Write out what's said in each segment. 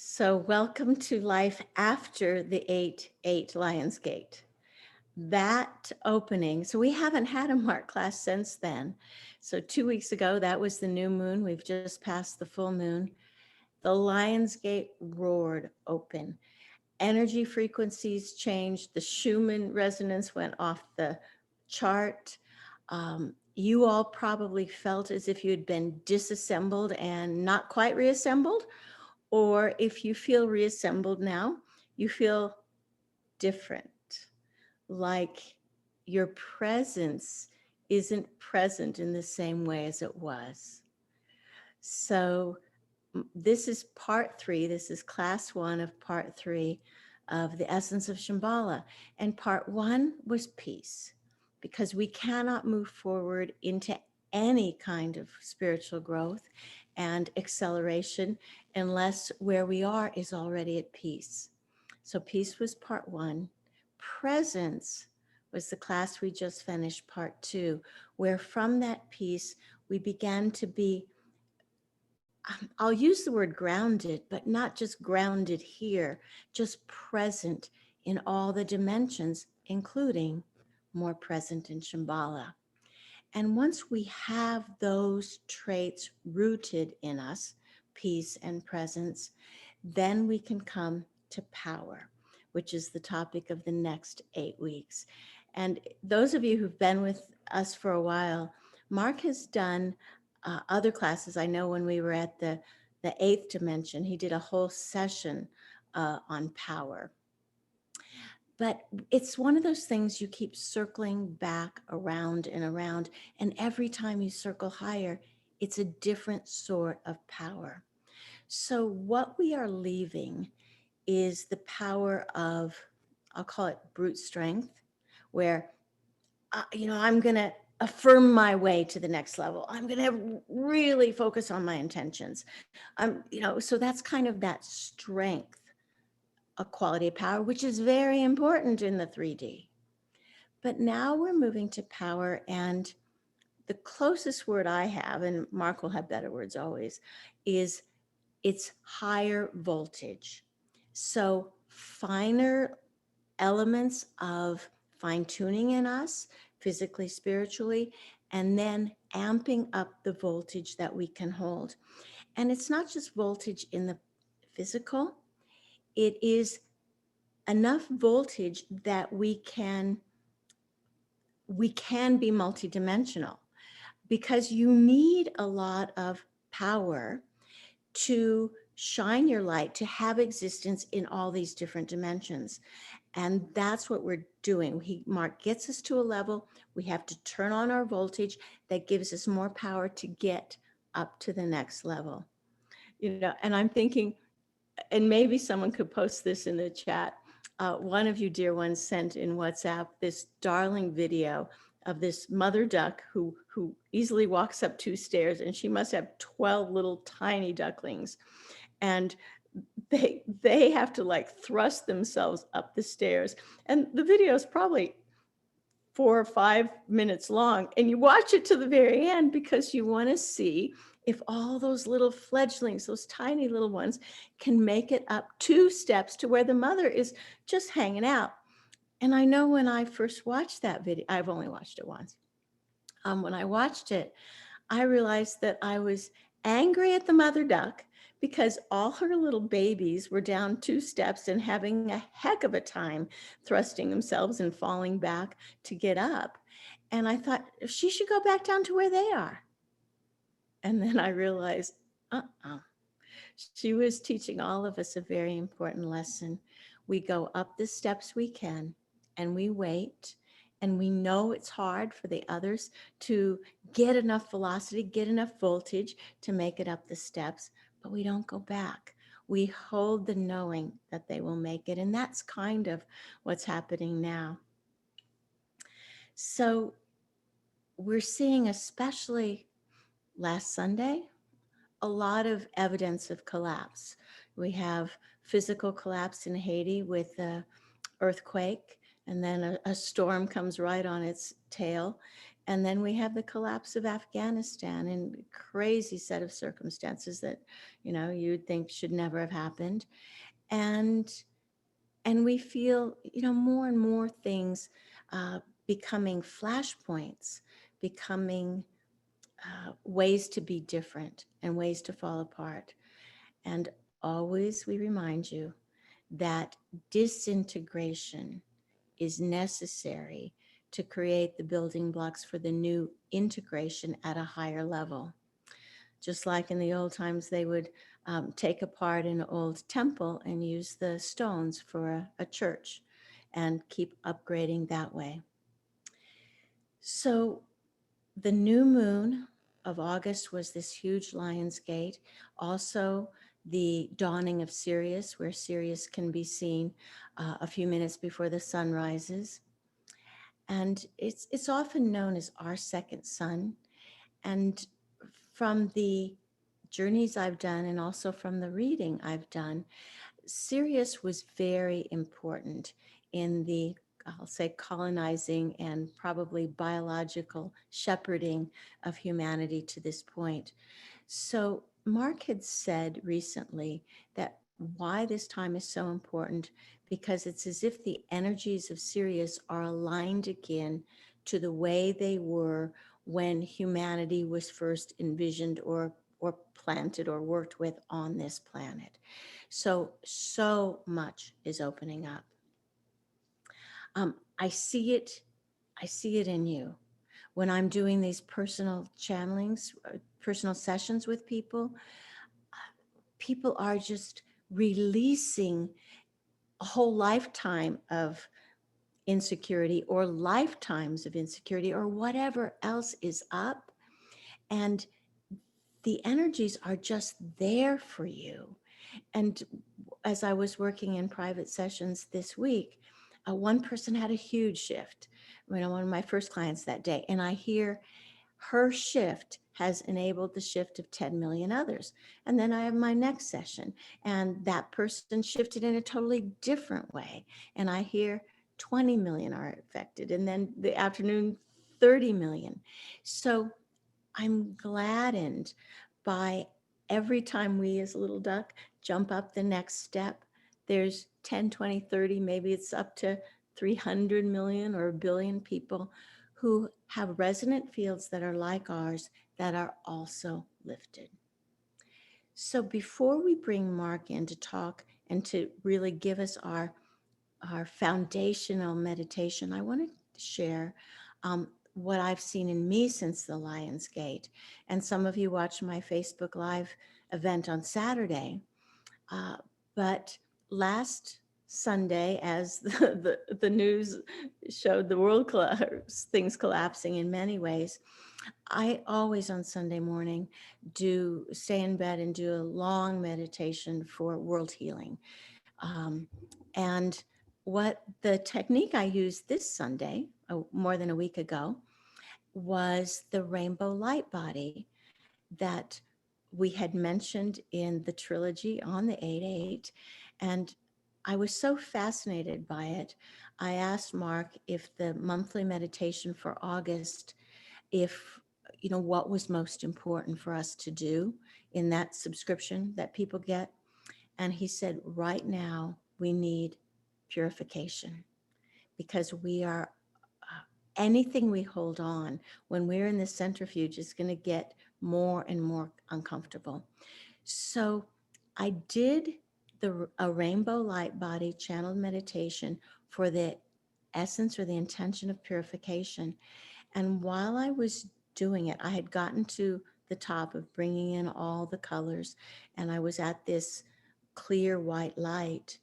So, welcome to life after the 8-8 Lions Gate. That opening, so we haven't had a Mark class since then. So, 2 weeks ago, that was the new moon. We've just passed the full moon. The Lions Gate roared open. Energy frequencies changed. The Schumann resonance went off the chart. You all probably felt as if you had been disassembled and not quite reassembled, or if you feel reassembled now, you feel different, like your presence isn't present in the same way as it was. So this is part 3. This is class 1 of part 3 of the essence of Shamballa. And part 1 was peace, because we cannot move forward into any kind of spiritual growth and acceleration unless where we are is already at peace. So peace was part 1. Presence was the class we just finished, part 2, where from that peace we began to be, I'll use the word grounded, but not just grounded here, just present in all the dimensions, including more present in Shambhala. And once we have those traits rooted in us, peace and presence, then we can come to power, which is the topic of the next 8 weeks. And those of you who've been with us for a while, Mark has done other classes. I know when we were at the 8th dimension, he did a whole session on power. But it's one of those things you keep circling back around and around. And every time you circle higher, it's a different sort of power. So what we are leaving is the power of, I'll call it brute strength, where, I'm going to affirm my way to the next level. I'm going to really focus on my intentions. So that's kind of that strength, a quality of power, which is very important in the 3D. But now we're moving to power, and the closest word I have, and Mark will have better words always, is it's higher voltage. So finer elements of fine tuning in us, physically, spiritually, and then amping up the voltage that we can hold. And it's not just voltage in the physical, it is enough voltage that we can be multidimensional, because you need a lot of power to shine your light, to have existence in all these different dimensions. And that's what we're doing. Mark gets us to a level, we have to turn on our voltage that gives us more power to get up to the next level. And I'm thinking, and maybe someone could post this in the chat. One of you dear ones sent in WhatsApp this darling video of this mother duck who easily walks up 2 stairs, and she must have 12 little tiny ducklings. And they have to like thrust themselves up the stairs. And the video is probably 4 or 5 minutes long. And you watch it to the very end because you want to see if all those little fledglings, those tiny little ones, can make it up 2 steps to where the mother is just hanging out. And I know when I first watched that video, I've only watched it once. When I watched it, I realized that I was angry at the mother duck because all her little babies were down 2 steps and having a heck of a time thrusting themselves and falling back to get up. And I thought she should go back down to where they are. And then I realized, she was teaching all of us a very important lesson. We go up the steps we can, and we wait, and we know it's hard for the others to get enough velocity, get enough voltage to make it up the steps, but we don't go back. We hold the knowing that they will make it, and that's kind of what's happening now. So we're seeing, especially last Sunday, a lot of evidence of collapse. We have physical collapse in Haiti with the earthquake, and then a storm comes right on its tail. And then we have the collapse of Afghanistan and crazy set of circumstances that, you'd think should never have happened. And we feel, more and more things uh, becoming flashpoints, becoming ways to be different and ways to fall apart. And always we remind you that disintegration is necessary to create the building blocks for the new integration at a higher level. Just like in the old times, they would take apart an old temple and use the stones for a church and keep upgrading that way. So the new moon of August was this huge Lion's Gate. Also, the dawning of Sirius, where Sirius can be seen a few minutes before the sun rises. And it's often known as our second sun. And from the journeys I've done and also from the reading I've done, Sirius was very important in the, I'll say, colonizing and probably biological shepherding of humanity to this point. So Mark had said recently that why this time is so important, because it's as if the energies of Sirius are aligned again to the way they were when humanity was first envisioned or planted or worked with on this planet. So much is opening up. I see it. I see it in you when I'm doing these personal channelings, personal sessions with people. People are just releasing a whole lifetime of insecurity or lifetimes of insecurity or whatever else is up. And the energies are just there for you. And as I was working in private sessions this week, one person had a huge shift. One of my first clients that day, and I hear her shift has enabled the shift of 10 million others. And then I have my next session, and that person shifted in a totally different way. And I hear 20 million are affected, and then the afternoon, 30 million. So I'm gladdened by every time we as a little duck jump up the next step. There's 10, 20, 30, maybe it's up to 300 million or a billion people who have resonant fields that are like ours that are also lifted. So before we bring Mark in to talk and to really give us our foundational meditation, I want to share what I've seen in me since the Lion's Gate. And some of you watched my Facebook Live event on Saturday. But last Sunday, as the news showed the world things collapsing in many ways, I always on Sunday morning do stay in bed and do a long meditation for world healing. And what the technique I used this Sunday, more than a week ago, was the rainbow light body that we had mentioned in the trilogy on the 8-8. And I was so fascinated by it. I asked Mark if the monthly meditation for August, if, what was most important for us to do in that subscription that people get. And he said, right now, we need purification because we are, anything we hold on when we're in the centrifuge is going to get more and more uncomfortable. So I did a rainbow light body channeled meditation for the essence or the intention of purification. And while I was doing it, I had gotten to the top of bringing in all the colors, and I was at this clear white light.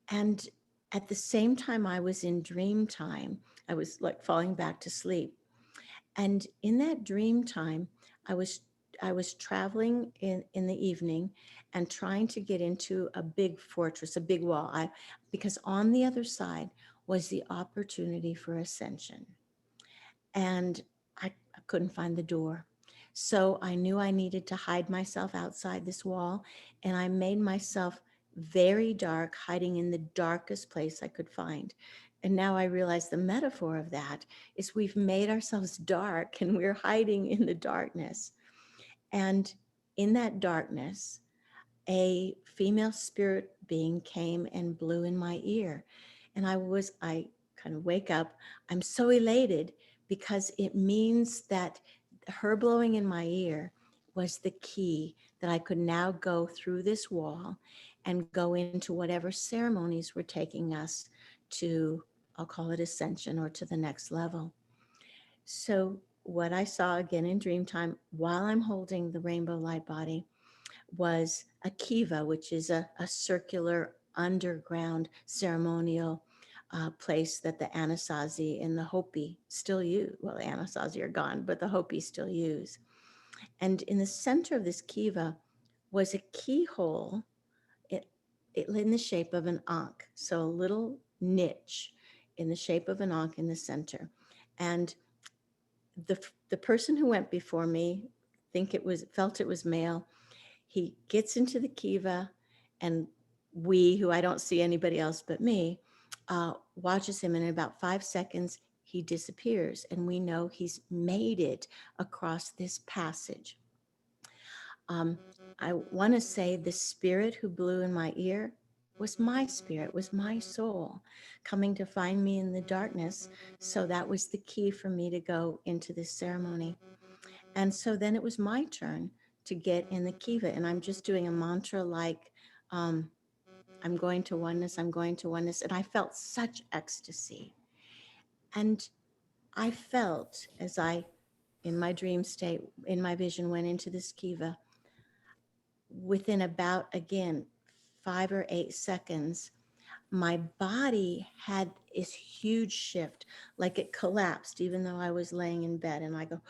And at the same time, I was in dream time. I was like falling back to sleep. And in that dream time, I was traveling in the evening and trying to get into a big fortress, a big wall. Because on the other side was the opportunity for ascension. And I couldn't find the door. So I knew I needed to hide myself outside this wall. And I made myself very dark, hiding in the darkest place I could find. And now I realize the metaphor of that is we've made ourselves dark and we're hiding in the darkness. And in that darkness, a female spirit being came and blew in my ear. And I kind of wake up. I'm so elated because it means that her blowing in my ear was the key that I could now go through this wall and go into whatever ceremonies were taking us to, I'll call it ascension or to the next level. So, what I saw again in dream time while I'm holding the rainbow light body was a kiva, which is a circular underground ceremonial place that the Anasazi and the Hopi still use. Well, the Anasazi are gone, but the Hopi still use. And in the center of this kiva was a keyhole, it, it in the shape of an ankh, so a little niche in the shape of an ankh in the center. And the person who went before me, felt it was male. He gets into the kiva, and who I don't see anybody else but me, watches him. And in about 5 seconds, he disappears. And we know he's made it across this passage. Um, I want to say the spirit who blew in my ear was my spirit, was my soul coming to find me in the darkness. So that was the key for me to go into this ceremony. And so then it was my turn to get in the kiva. And I'm just doing a mantra like, um, I'm going to oneness, I'm going to oneness. And I felt such ecstasy. And I felt as I, in my dream state, in my vision, went into this kiva, within about, again, 5 or 8 seconds, my body had this huge shift, like it collapsed, even though I was laying in bed. And I go,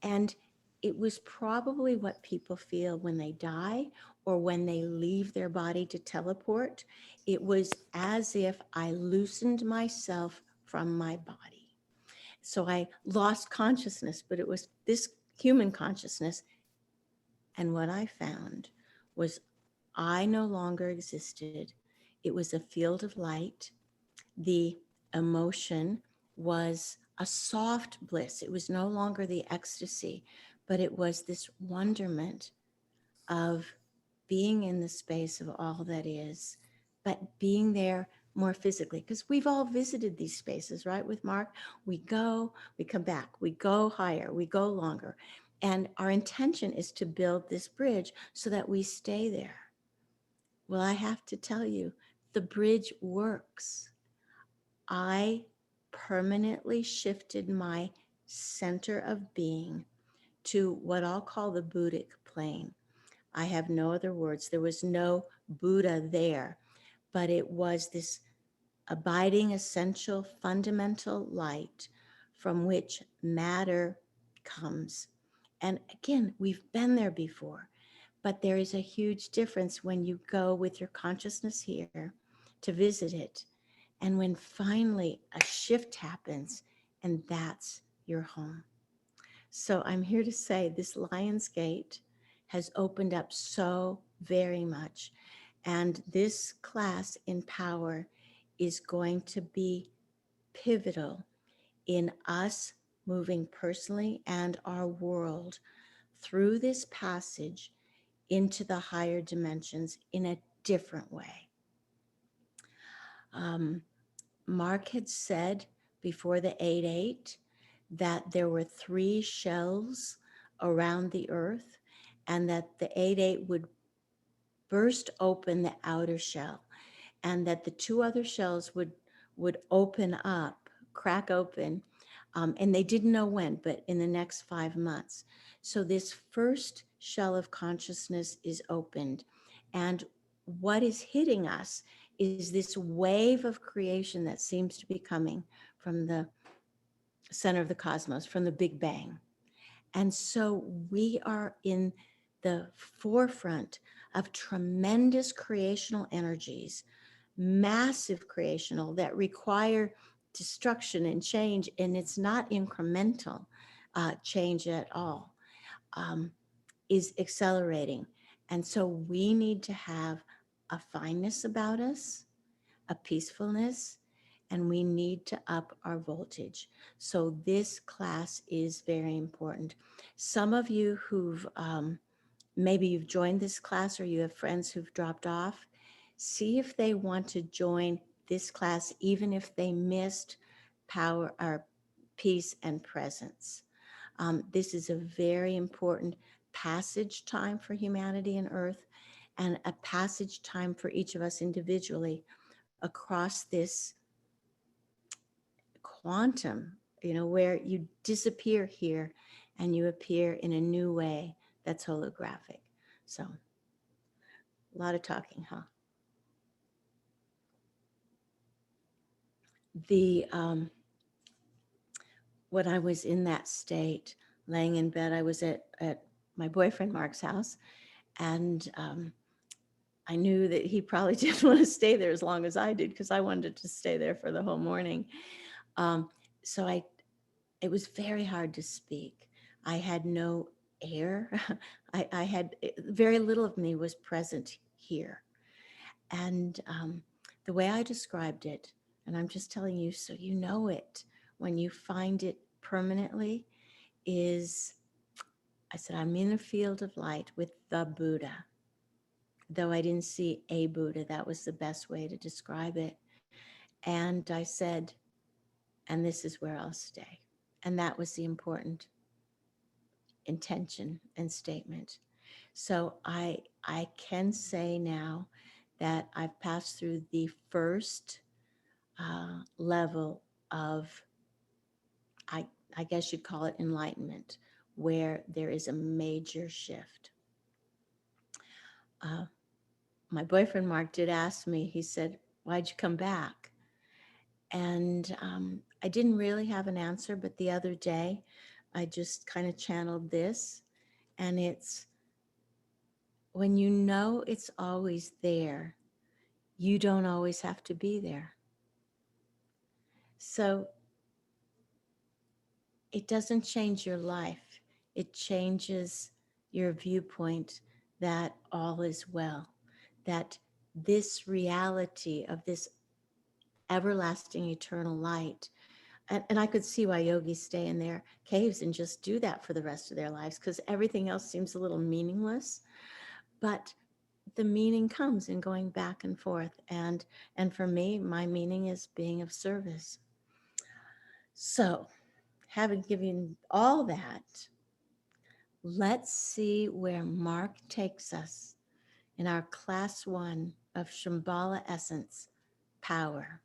and it was probably what people feel when they die or when they leave their body to teleport. It was as if I loosened myself from my body. So I lost consciousness, but it was this human consciousness. And what I found was I no longer existed. It was a field of light. The emotion was a soft bliss. It was no longer the ecstasy, but it was this wonderment of being in the space of all that is, but being there more physically. Because we've all visited these spaces, right? With Mark, we go, we come back, we go higher, we go longer. And our intention is to build this bridge so that we stay there. Well, I have to tell you, the bridge works. I permanently shifted my center of being to what I'll call the Buddhic plane. I have no other words. There was no Buddha there, but it was this abiding, essential, fundamental light from which matter comes. And again, we've been there before, but there is a huge difference when you go with your consciousness here to visit it. And when finally a shift happens, and that's your home. So I'm here to say this Lion's Gate has opened up so very much. And this class in power is going to be pivotal in us moving personally and our world through this passage into the higher dimensions in a different way. Um, Mark had said before the 8-8 that there were 3 shells around the earth, and that the 8-8 would burst open the outer shell, and that the 2 other shells would open up, crack open, and they didn't know when, but in the next 5 months. So this first shell of consciousness is opened, and what is hitting us is this wave of creation that seems to be coming from the center of the cosmos, from the Big Bang. And so we are in the forefront of tremendous creational energies, massive creational that require destruction and change. And it's not incremental change at all, is accelerating. And so we need to have a fineness about us, a peacefulness, and we need to up our voltage. So this class is very important. Some of you who've, maybe you've joined this class or you have friends who've dropped off, see if they want to join this class, even if they missed power or peace and presence. This is a very important passage time for humanity and Earth, and a passage time for each of us individually across this quantum, where you disappear here and you appear in a new way that's holographic. So, a lot of talking, huh? When I was in that state, laying in bed, I was at my boyfriend Mark's house, and I knew that he probably didn't want to stay there as long as I did, because I wanted to stay there for the whole morning. So it was very hard to speak. I had no air. I had very little of me was present here. And the way I described it, and I'm just telling you so you know it when you find it permanently, is I said, I'm in a field of light with the Buddha. Though I didn't see a Buddha, that was the best way to describe it. And I said, and this is where I'll stay. And that was the important intention and statement. So I can say now that I've passed through the first level of, I guess you'd call it enlightenment, where there is a major shift. My boyfriend Mark did ask me, he said, why'd you come back? And I didn't really have an answer, but the other day I just kind of channeled this, and it's when you know it's always there, you don't always have to be there. So it doesn't change your life. It changes your viewpoint that all is well, that this reality of this everlasting eternal light. And I could see why yogis stay in their caves and just do that for the rest of their lives, because everything else seems a little meaningless. But the meaning comes in going back and forth. And for me, my meaning is being of service. So, having given all that, let's see where Mark takes us in our class 1 of Shamballa Essence, Power.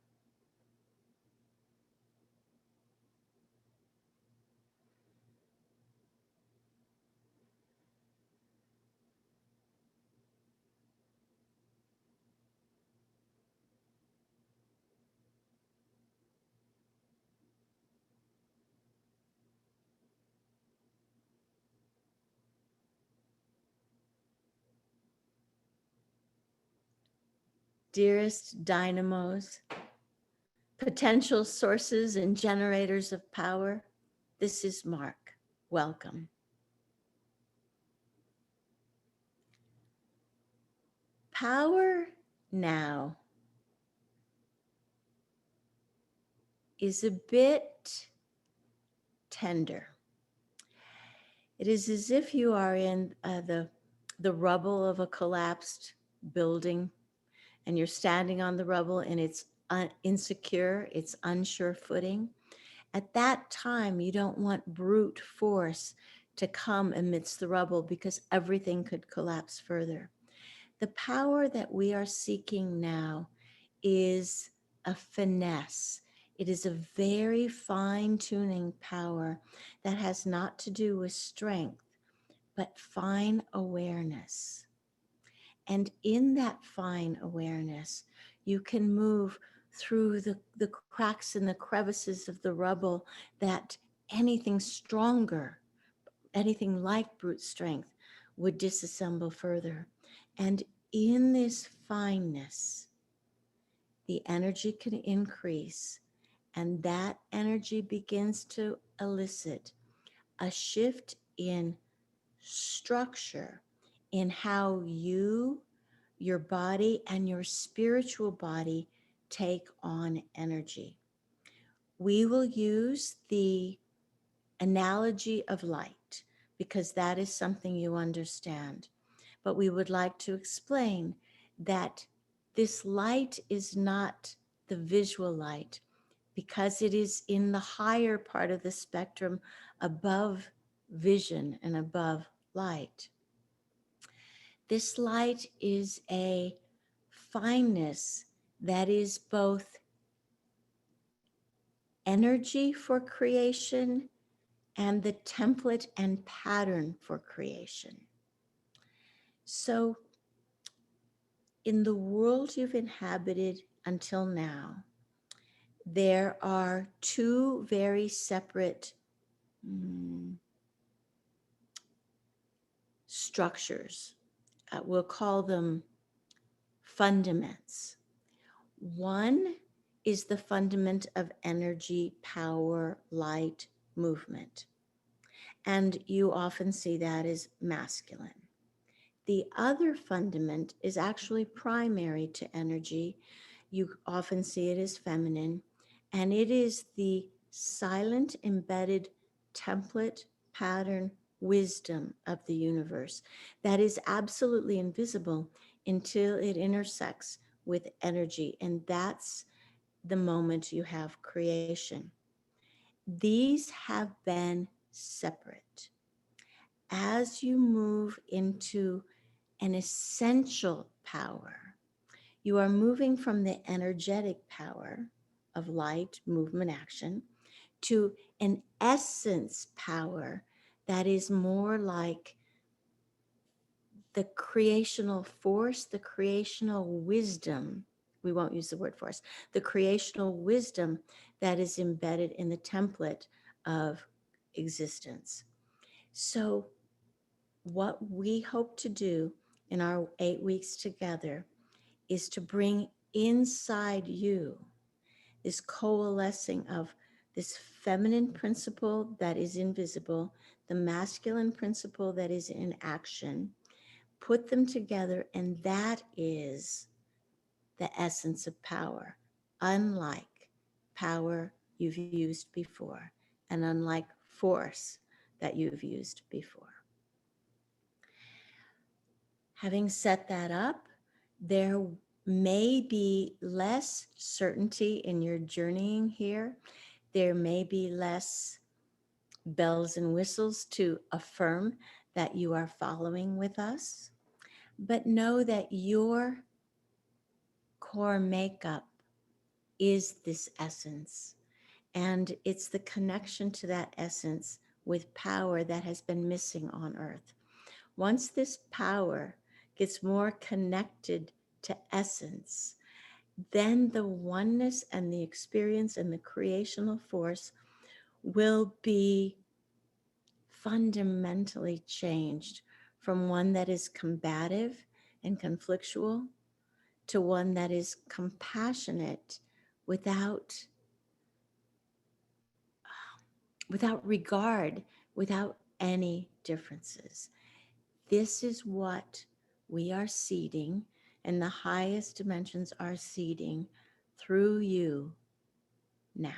Dearest dynamos, potential sources and generators of power, this is Mark. Welcome. Power now is a bit tender. It is as if you are in the rubble of a collapsed building, and you're standing on the rubble, and it's insecure, it's unsure footing. At that time, you don't want brute force to come amidst the rubble, because everything could collapse further. The power that we are seeking now is a finesse. It is a very fine-tuning power that has not to do with strength, but fine awareness. And in that fine awareness, you can move through the cracks and the crevices of the rubble that anything stronger, anything like brute strength, would disassemble further. And in this fineness, the energy can increase, and that energy begins to elicit a shift in structure, in how you, your body, and your spiritual body take on energy. We will use the analogy of light because that is something you understand. But we would like to explain that this light is not the visual light because it is in the higher part of the spectrum above vision and above light. This light is a fineness that is both energy for creation and the template and pattern for creation. So in the world you've inhabited until now, there are two very separate structures. We'll call them fundaments. One is the fundament of energy, power, light, movement. And you often see that as masculine. The other fundament is actually primary to energy. You often see it as feminine, and it is the silent, embedded template, pattern, wisdom of the universe that is absolutely invisible until it intersects with energy, and that's the moment you have creation. These have been separate. As you move into an essential power, you are moving from the energetic power of light, movement, action to an essence power that is more like the creational force, the creational wisdom. We won't use the word force, the creational wisdom that is embedded in the template of existence. So what we hope to do in our 8 weeks together is to bring inside you this coalescing of this feminine principle that is invisible, the masculine principle that is in action, put them together, and that is the essence of power, unlike power you've used before, and unlike force that you've used before. Having set that up, there may be less certainty in your journeying here. There may be less bells and whistles to affirm that you are following with us, but know that your core makeup is this essence, and it's the connection to that essence with power that has been missing on Earth. Once this power gets more connected to essence, then the oneness and the experience and the creational force will be fundamentally changed from one that is combative and conflictual to one that is compassionate without regard, without any differences. This is what we are seeding, and the highest dimensions are seeding through you now.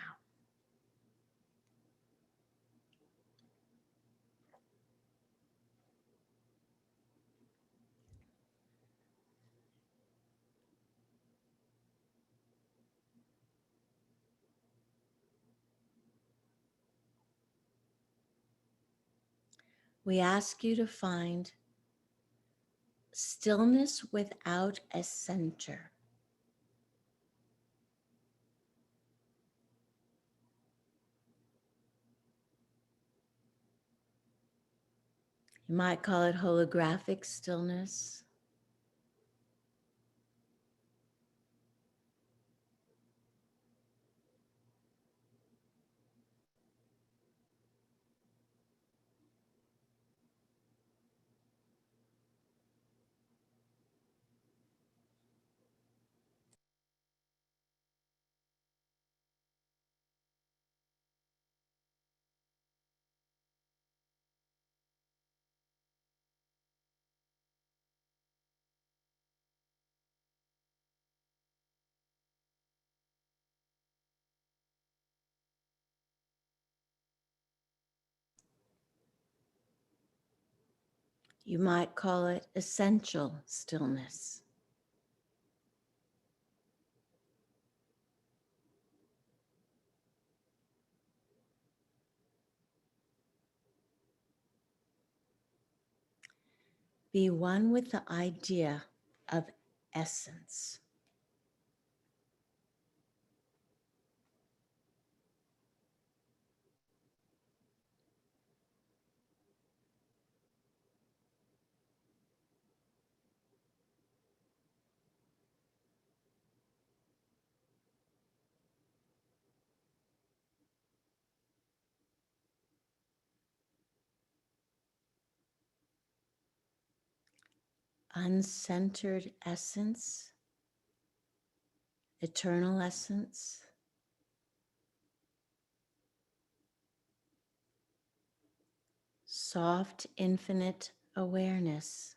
We ask you to find stillness without a center. You might call it holographic stillness. You might call it essential stillness. Be one with the idea of essence. Uncentered essence, eternal essence, soft, infinite awareness.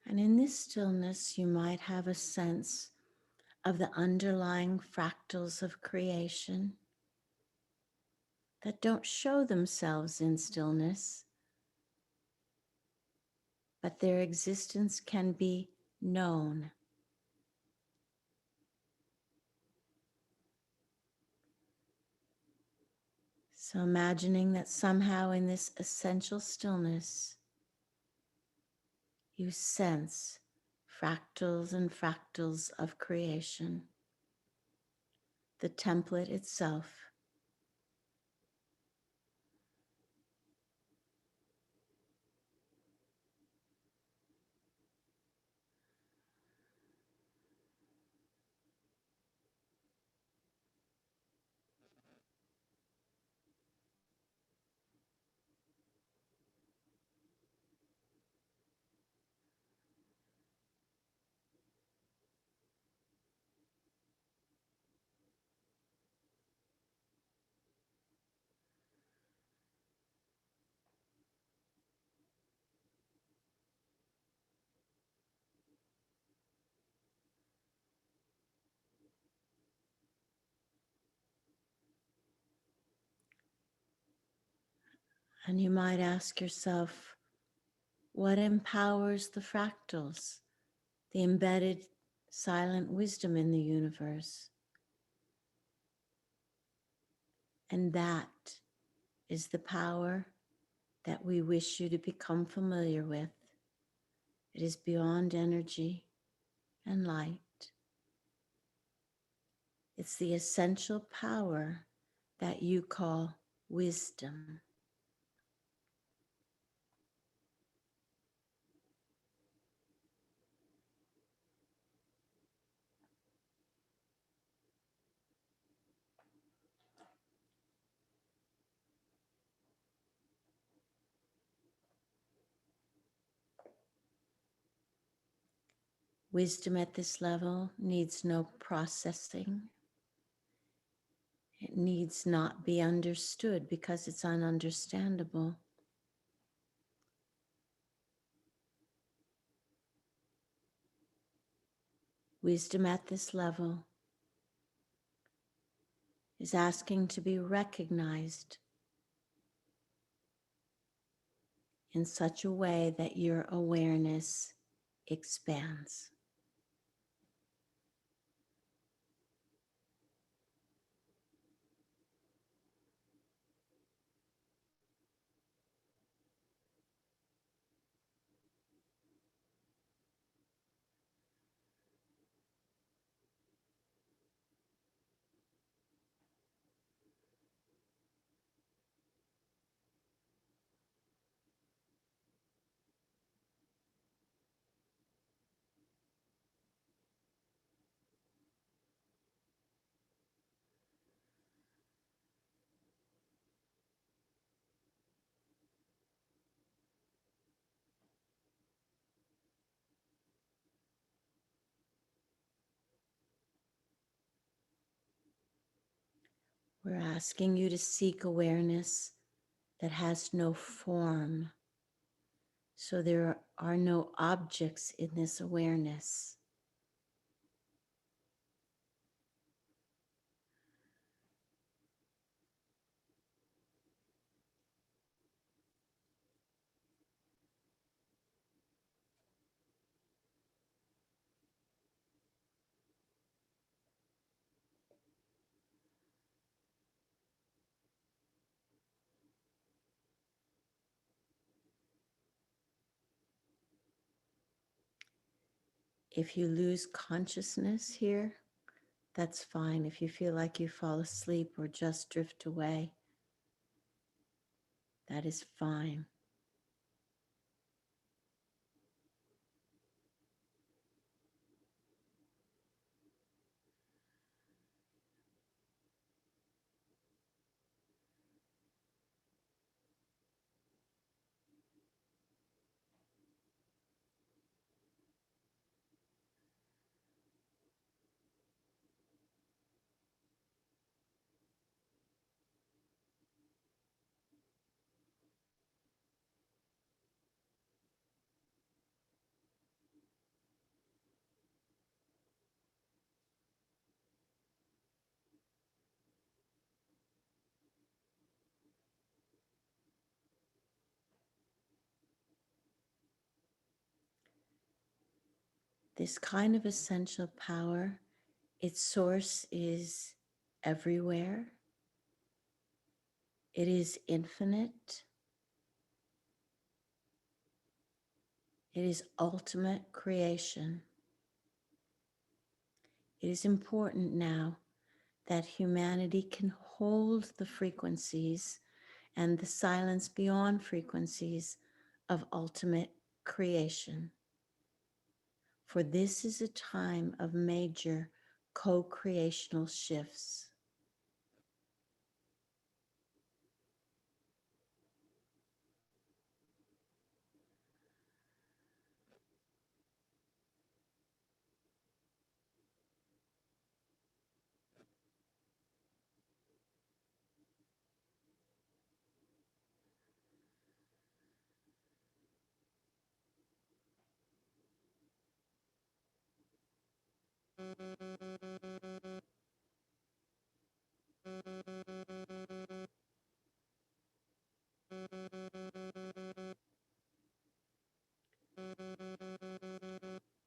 And in this stillness, you might have a sense of the underlying fractals of creation that don't show themselves in stillness, but their existence can be known. So imagining that somehow in this essential stillness, you sense fractals and fractals of creation, the template itself. And you might ask yourself, what empowers the fractals, the embedded silent wisdom in the universe? And that is the power that we wish you to become familiar with. It is beyond energy and light. It's the essential power that you call wisdom. Wisdom at this level needs no processing. It needs not be understood because it's ununderstandable. Wisdom at this level is asking to be recognized in such a way that your awareness expands. We're asking you to seek awareness that has no form. So there are no objects in this awareness. If you lose consciousness here, that's fine. If you feel like you fall asleep or just drift away, that is fine. This kind of essential power, its source is everywhere. It is infinite. It is ultimate creation. It is important now that humanity can hold the frequencies and the silence beyond frequencies of ultimate creation. For this is a time of major co-creational shifts.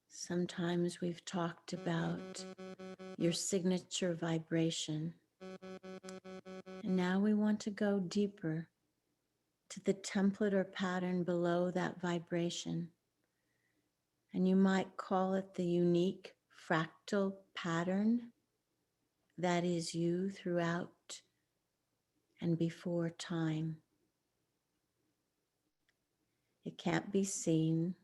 Sometimes we've talked about your signature vibration, and now we want to go deeper to the template or pattern below that vibration. And you might call it the unique fractal pattern that is you throughout and before time. It can't be seen,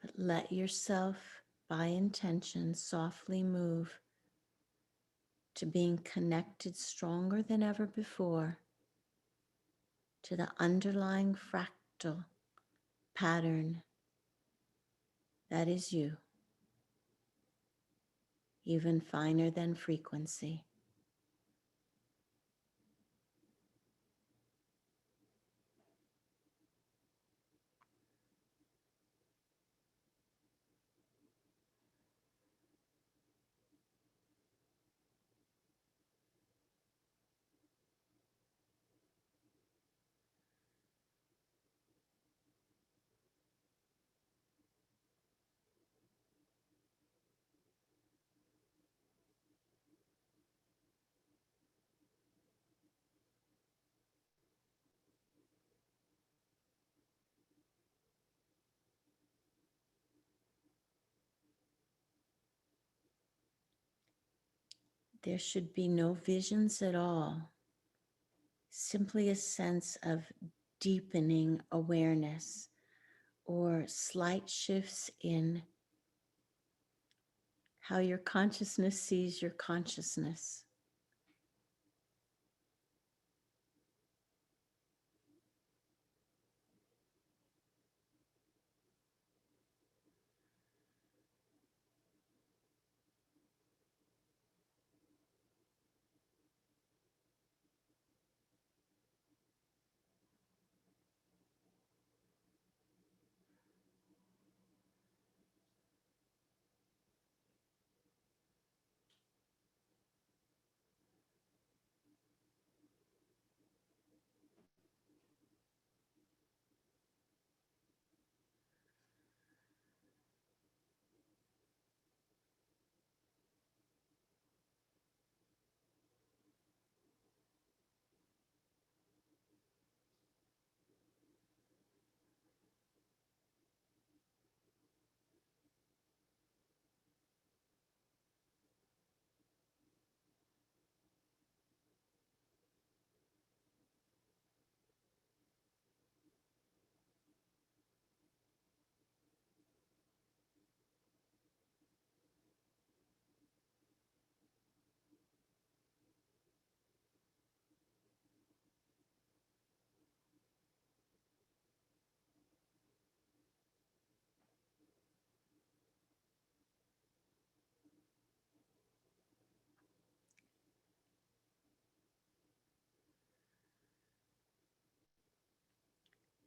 but let yourself, by intention, softly move to being connected stronger than ever before to the underlying fractal pattern that is you, even finer than frequency. There should be no visions at all, simply a sense of deepening awareness or slight shifts in how your consciousness sees your consciousness.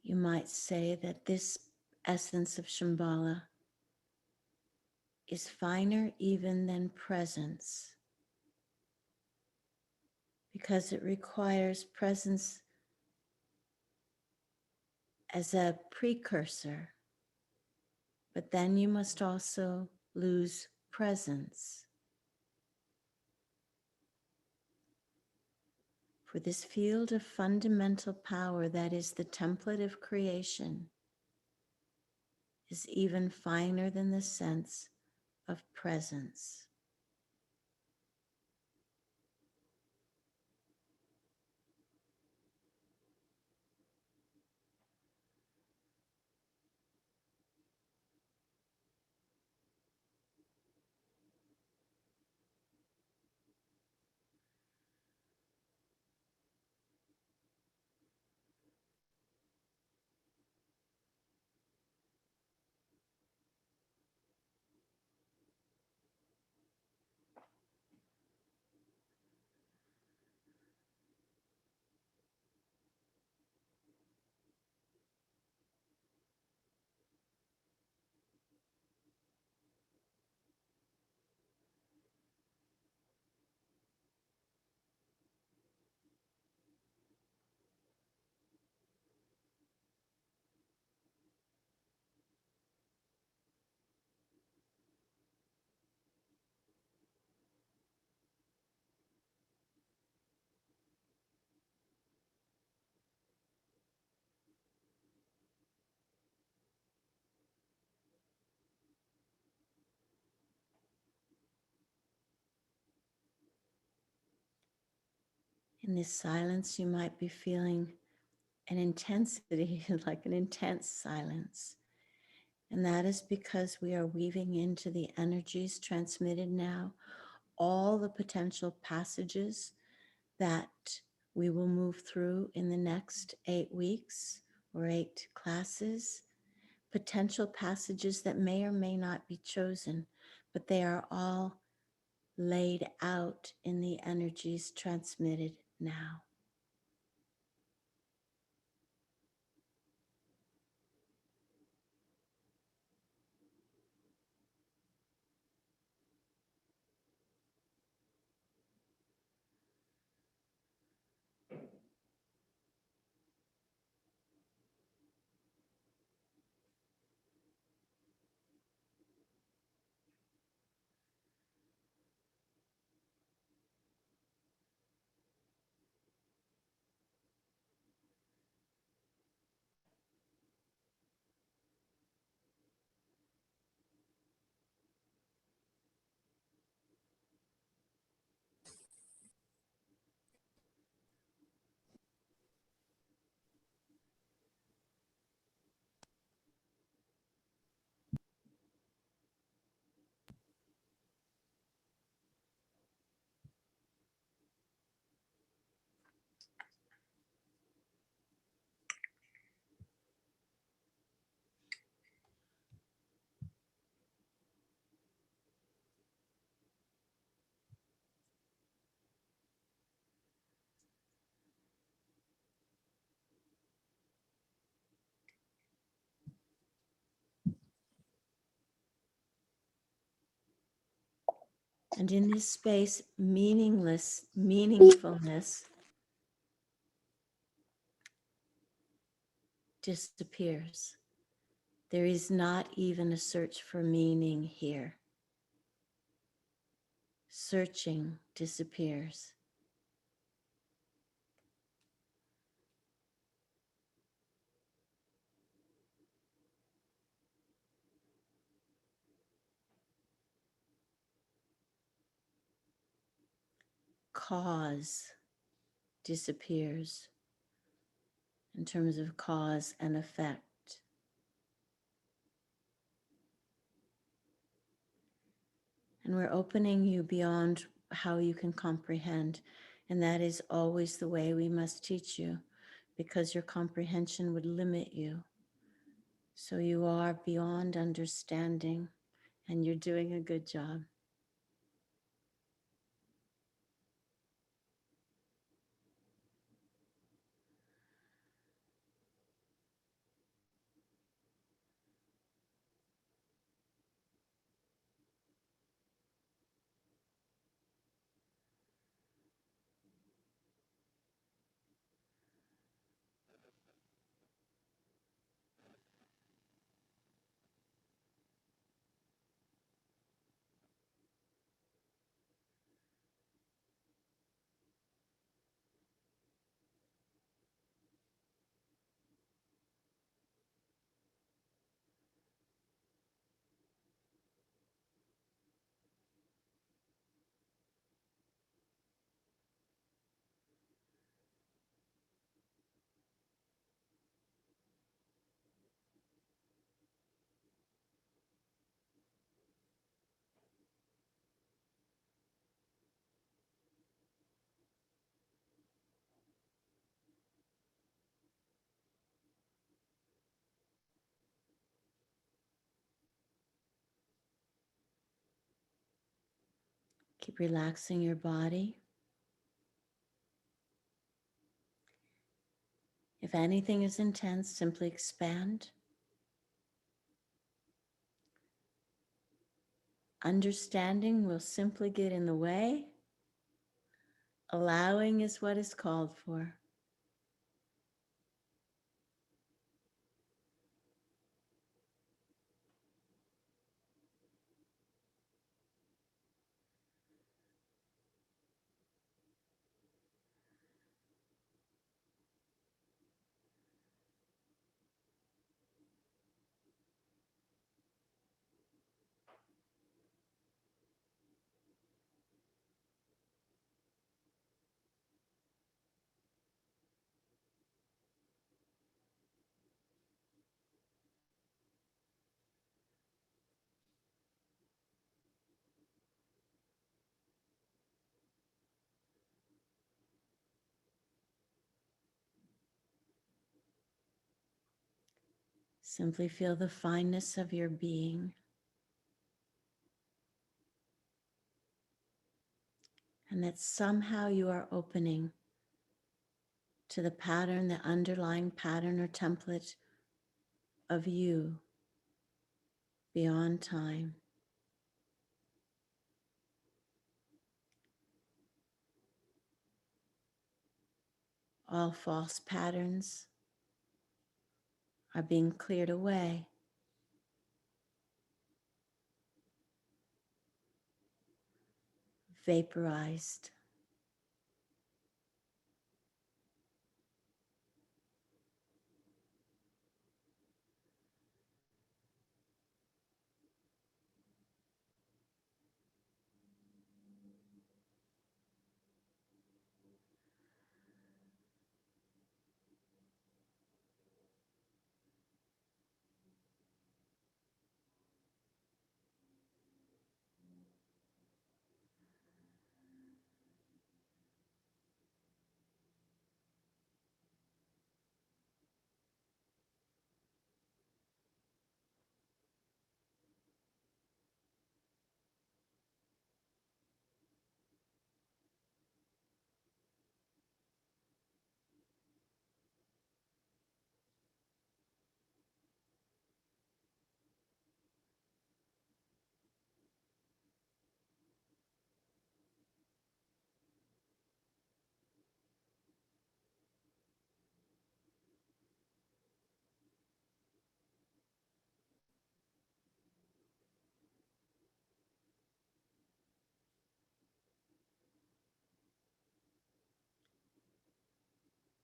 You might say that this essence of Shambhala is finer even than presence, because it requires presence as a precursor, but then you must also lose presence. For this field of fundamental power that is the template of creation is even finer than the sense of presence. In this silence, you might be feeling an intensity, like an intense silence. And that is because we are weaving into the energies transmitted now all the potential passages that we will move through in the next 8 weeks or 8 classes, potential passages that may or may not be chosen, but they are all laid out in the energies transmitted now. And in this space, meaningfulness disappears. There is not even a search for meaning here. Searching disappears. Cause disappears in terms of cause and effect. And we're opening you beyond how you can comprehend. And that is always the way we must teach you, because your comprehension would limit you. So you are beyond understanding, and you're doing a good job. Keep relaxing your body. If anything is intense, simply expand. Understanding will simply get in the way. Allowing is what is called for. Simply feel the fineness of your being, and that somehow you are opening to the pattern, the underlying pattern or template of you beyond time. All false patterns are being cleared away. Vaporized.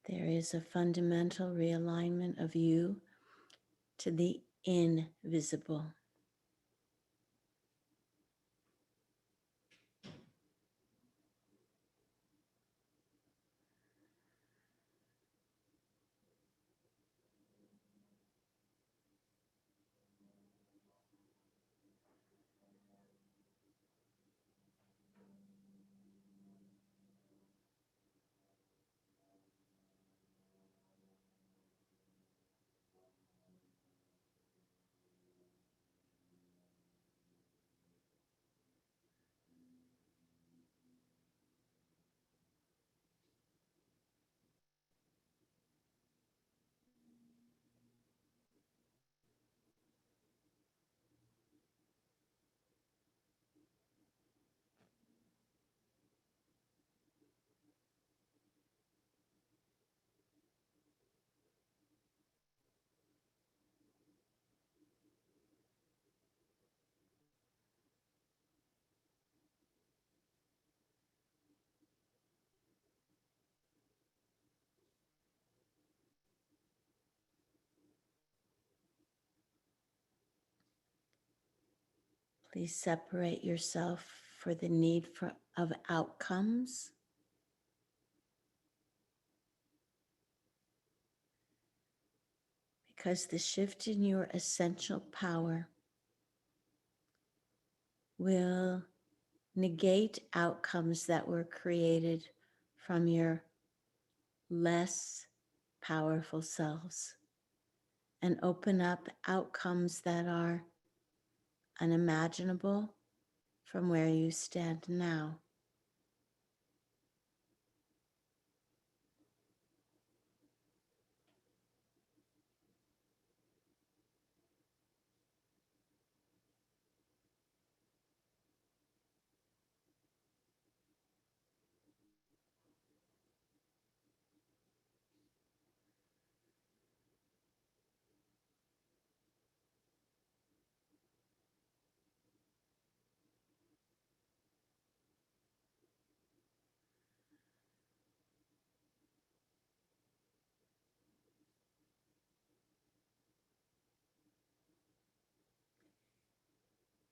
There is a fundamental realignment of you to the invisible. Please separate yourself for the need of outcomes. Because the shift in your essential power will negate outcomes that were created from your less powerful selves and open up outcomes that are unimaginable, from where you stand now.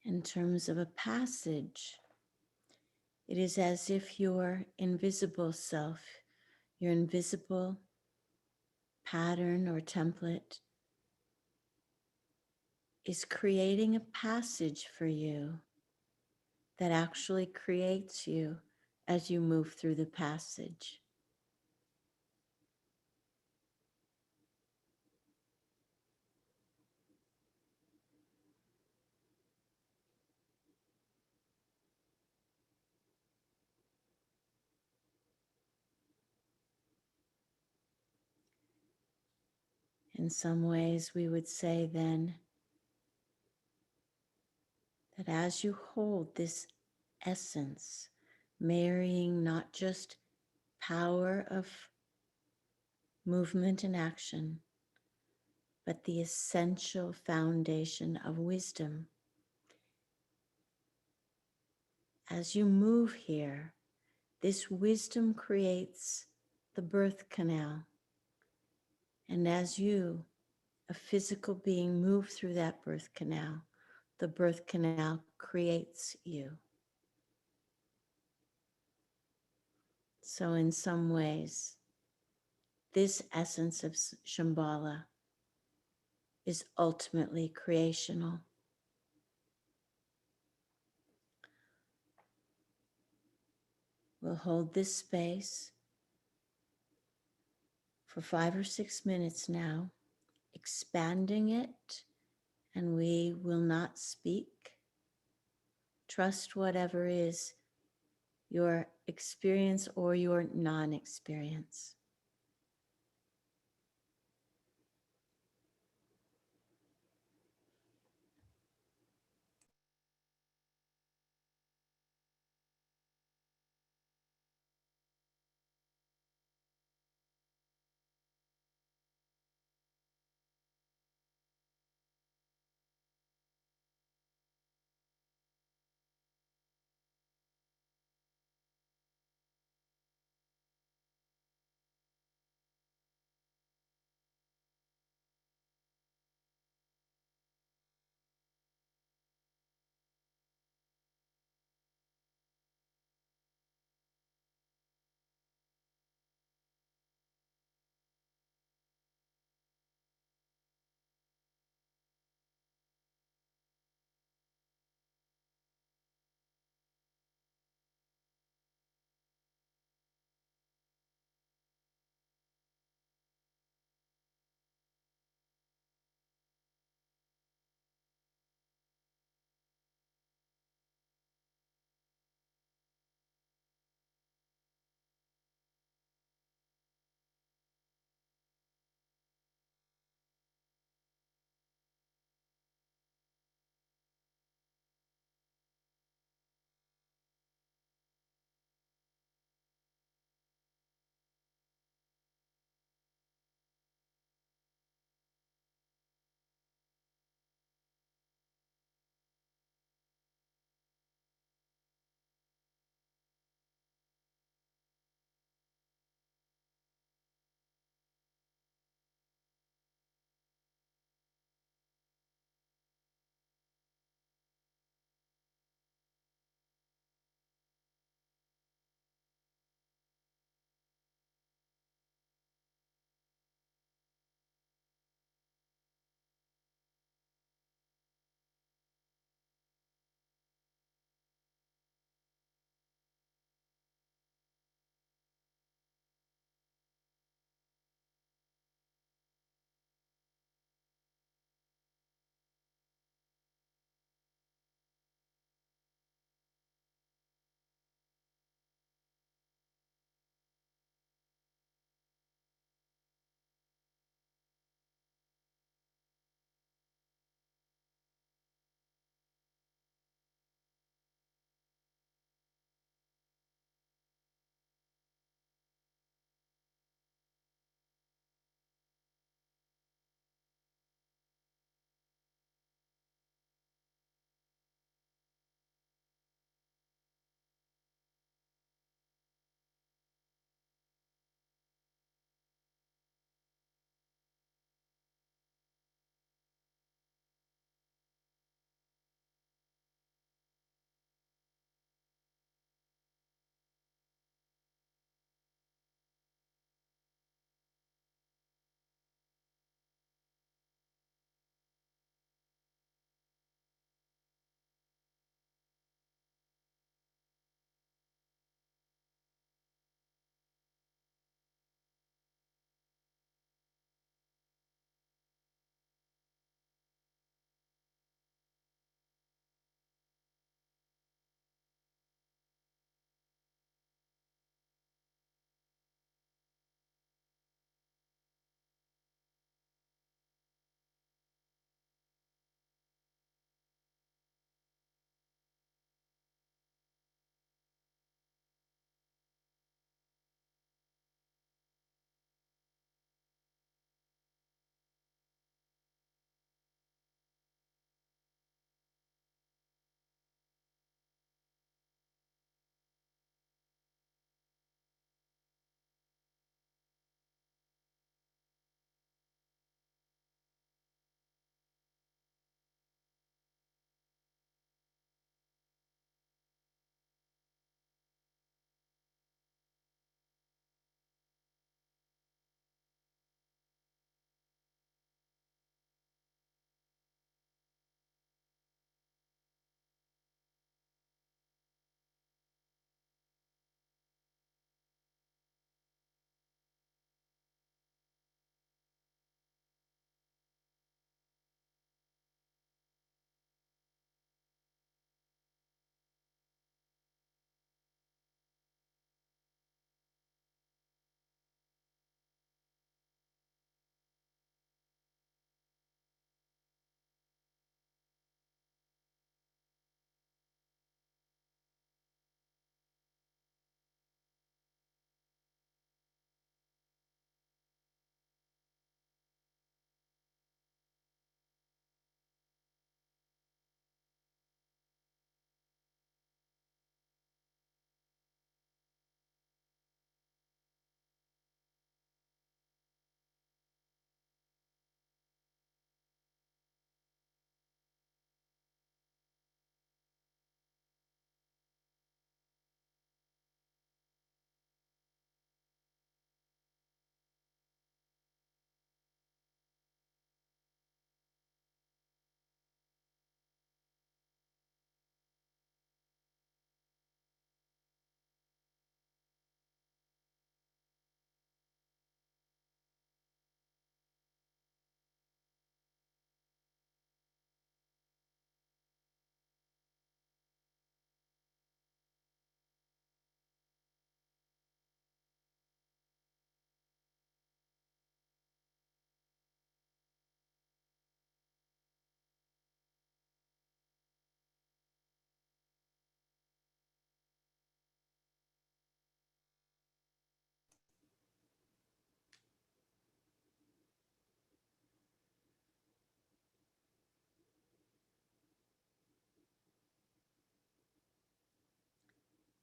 In terms of a passage, it is as if your invisible self, your invisible pattern or template, is creating a passage for you that actually creates you as you move through the passage. In some ways, we would say then that as you hold this essence, marrying not just power of movement and action, but the essential foundation of wisdom. As you move here, this wisdom creates the birth canal. And as you, a physical being, move through that birth canal, the birth canal creates you. So in some ways, this essence of Shamballa is ultimately creational. We'll hold this space for 5 or 6 minutes now, expanding it, and we will not speak. Trust whatever is your experience or your non-experience.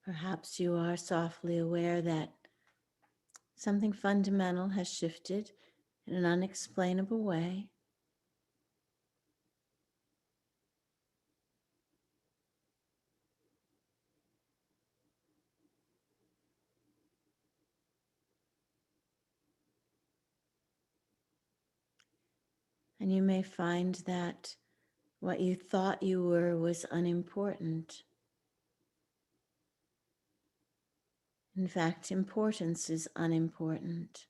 Perhaps you are softly aware that something fundamental has shifted in an unexplainable way. And you may find that what you thought you were was unimportant. In fact, importance is unimportant.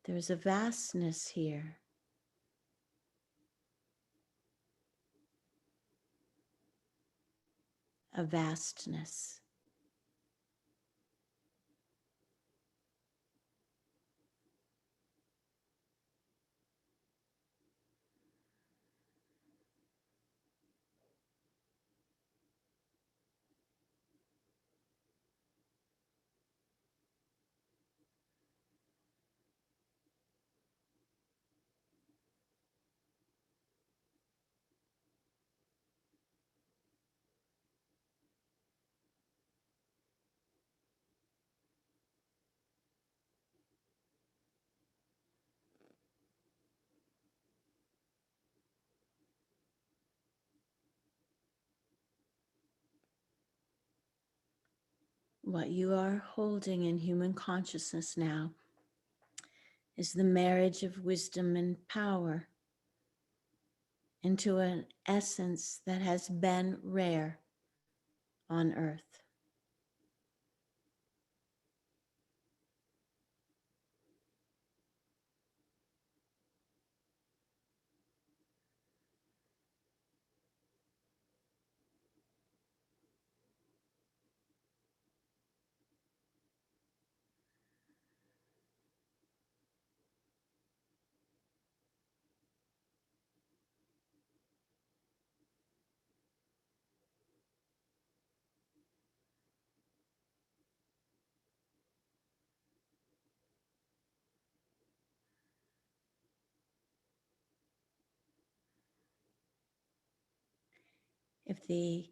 There's a vastness here. A vastness. What you are holding in human consciousness now is the marriage of wisdom and power into an essence that has been rare on earth. If the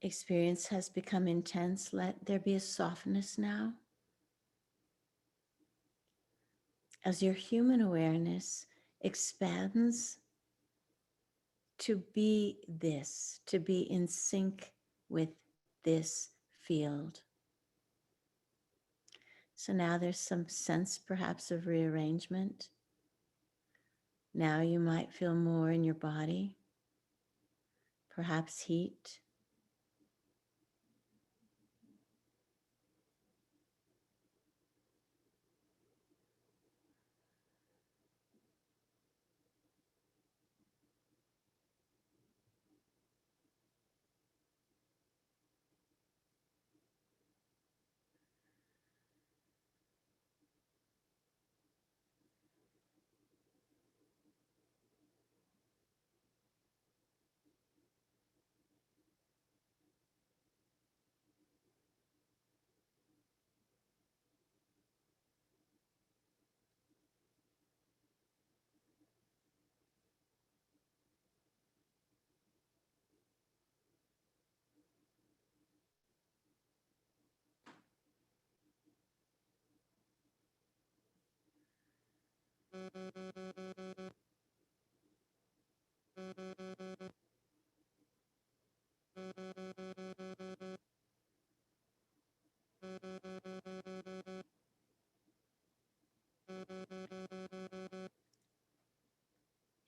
experience has become intense, let there be a softness now. As your human awareness expands to be this, to be in sync with this field. So now there's some sense perhaps of rearrangement. Now you might feel more in your body, perhaps heat.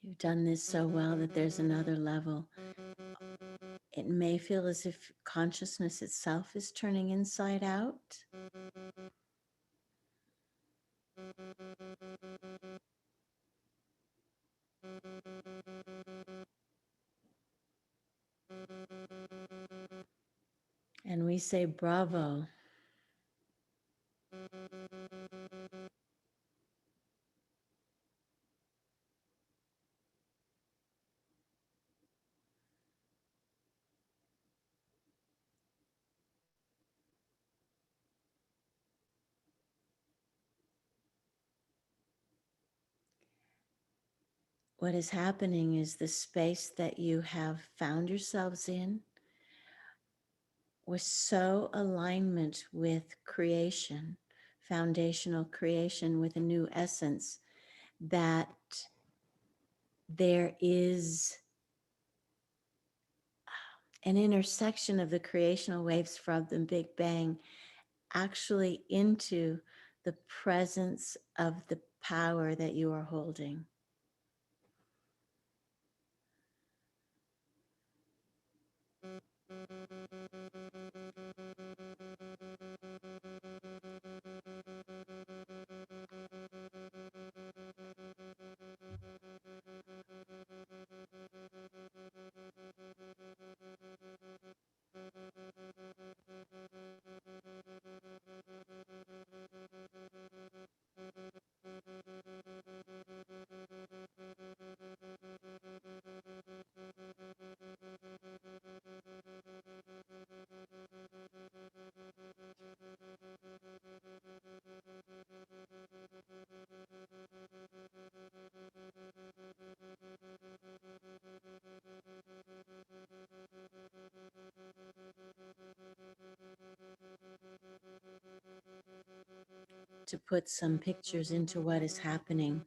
You've done this so well that there's another level. It may feel as if consciousness itself is turning inside out. And we say bravo. What is happening is the space that you have found yourselves in was so alignment with creation, foundational creation with a new essence, that there is an intersection of the creational waves from the Big Bang actually into the presence of the power that you are holding. To put some pictures into what is happening,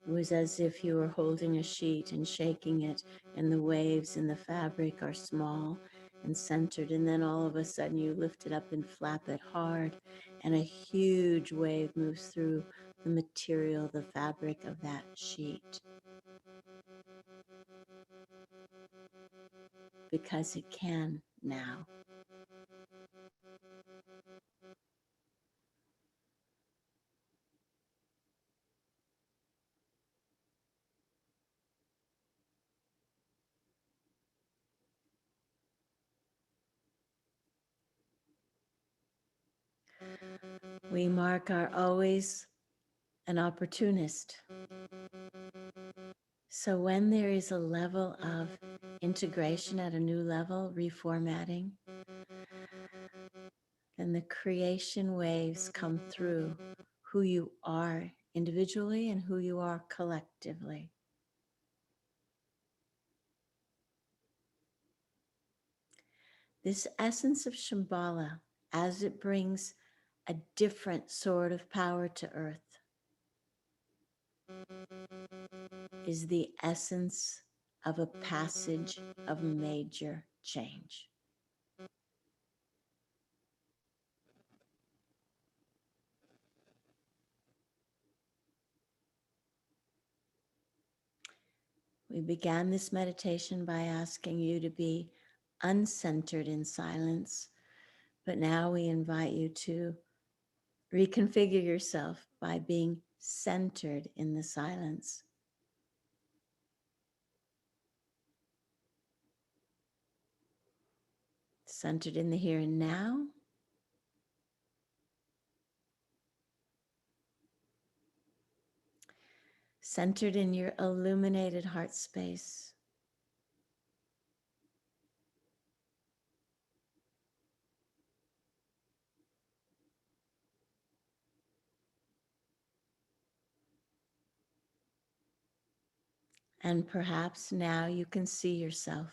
it was as if you were holding a sheet and shaking it, and the waves in the fabric are small and centered, and then all of a sudden you lift it up and flap it hard, and a huge wave moves through the material, the fabric of that sheet, because it can now. We, Mark, are always an opportunist. So when there is a level of integration at a new level, reformatting, then the creation waves come through who you are individually and who you are collectively. This essence of Shambhala, as it brings a different sort of power to earth, is the essence of a passage of major change. We began this meditation by asking you to be uncentered in silence, but now we invite you to reconfigure yourself by being centered in the silence. Centered in the here and now. Centered in your illuminated heart space. And perhaps now you can see yourself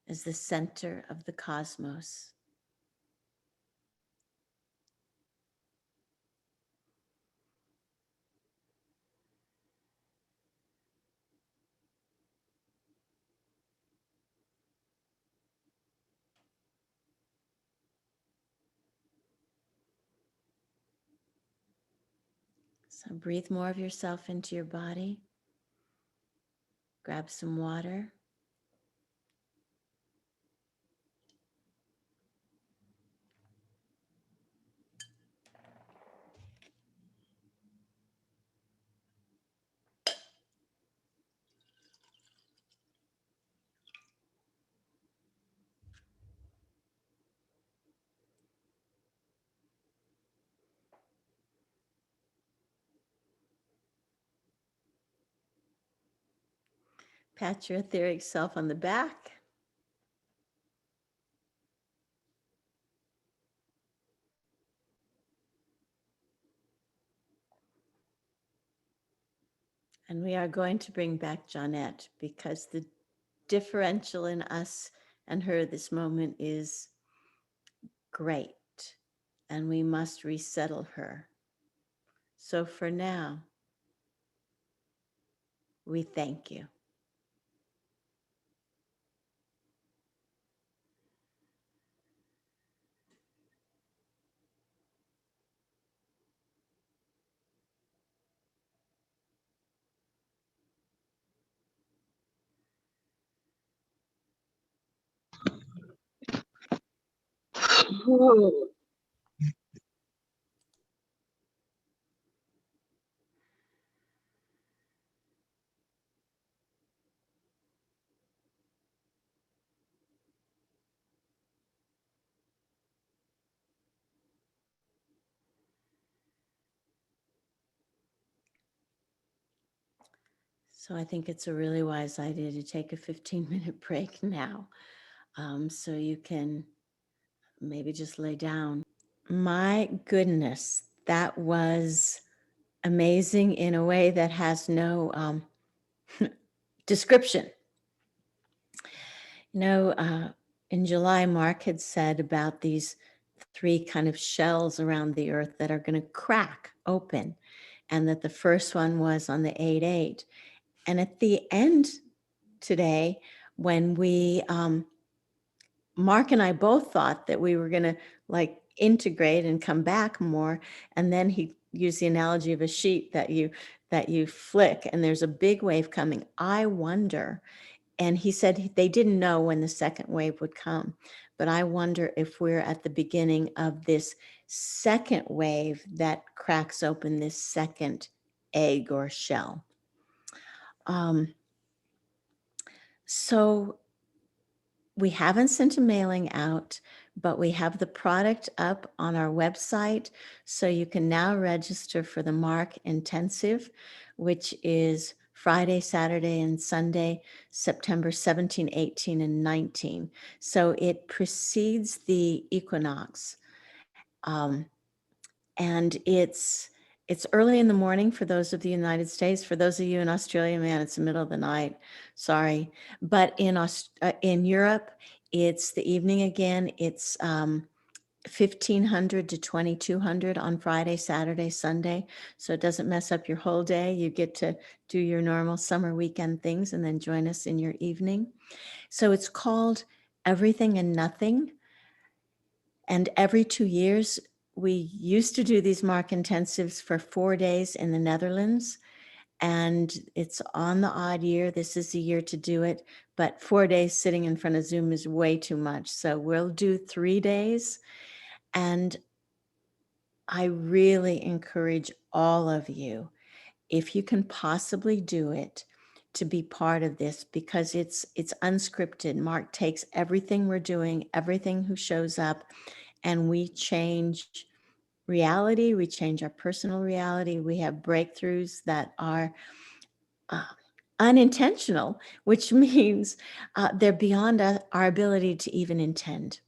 as the center of the cosmos. So breathe more of yourself into your body. Grab some water. Pat your etheric self on the back. And we are going to bring back Jonette, because the differential in us and her this moment is great, and we must resettle her. So for now, we thank you. So I think it's a really wise idea to take a 15-minute break now, so you can maybe just lay down. My goodness, that was amazing in a way that has no description. In July, Mark had said about these 3 kind of shells around the earth that are going to crack open, and that the first one was on the 8-8. And at the end today, when Mark and I both thought that we were going to like integrate and come back more. And then he used the analogy of a sheet that you flick and there's a big wave coming. I wonder, and he said they didn't know when the second wave would come, but I wonder if we're at the beginning of this second wave that cracks open this second egg or shell. So we haven't sent a mailing out, but we have the product up on our website. So you can now register for the Mark Intensive, which is Friday, Saturday, and Sunday, September 17, 18, and 19. So it precedes the equinox. And it's early in the morning for those of the United States. For those of you in Australia, man, it's the middle of the night. Sorry. But in Europe, it's the evening again. It's 1500 to 2200 on Friday, Saturday, Sunday. So it doesn't mess up your whole day. You get to do your normal summer weekend things and then join us in your evening. So it's called Everything and Nothing. And every 2 years, we used to do these Mark intensives for 4 days in the Netherlands. And it's on the odd year. This is the year to do it. But 4 days sitting in front of Zoom is way too much. So we'll do 3 days. And I really encourage all of you, if you can possibly do it, to be part of this, because it's unscripted. Mark takes everything we're doing, everything who shows up, and we change reality. We change our personal reality. We have breakthroughs that are unintentional, which means they're beyond our ability to even intend.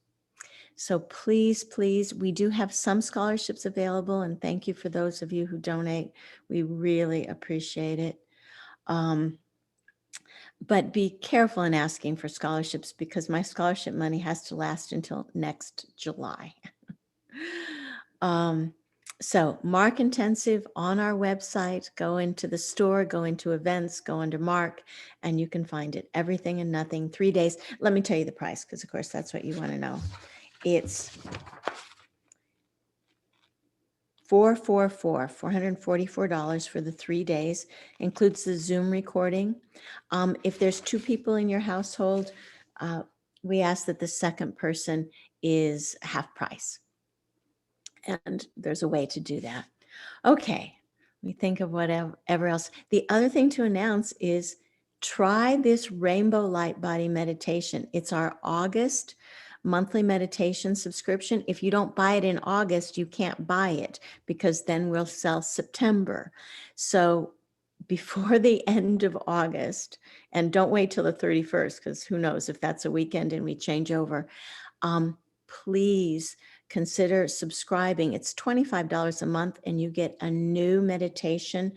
So please, please, we do have some scholarships available, and thank you for those of you who donate. We really appreciate it. But be careful in asking for scholarships, because my scholarship money has to last until next July. So Mark Intensive on our website, go into the store, go into events, go under Mark, and you can find it. Everything and Nothing, 3 days. Let me tell you the price, because of course that's what you want to know. It's $444 for the 3 days, includes the Zoom recording. If there's 2 people in your household, we ask that the second person is half price. And there's a way to do that. Okay, let me think of whatever else. The other thing to announce is try this Rainbow Light Body meditation. It's our August monthly meditation subscription. If you don't buy it in August, you can't buy it, because then we'll sell September. So before the end of August, and don't wait till the 31st, because who knows if that's a weekend and we change over, please consider subscribing. It's $25 a month, and you get a new meditation,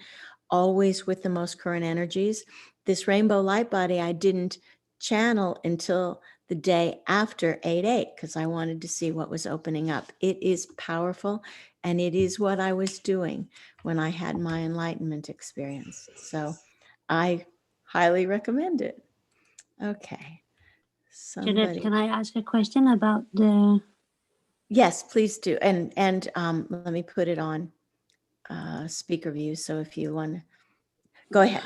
always with the most current energies. This Rainbow Light Body I didn't channel until the day after 8/8 because I wanted to see what was opening up. It is powerful, and it is what I was doing when I had my enlightenment experience. So I highly recommend it. Okay. Jonette, can Somebody. I ask a question about the... Yes, please do. And let me put it on speaker view. So if you want to go ahead.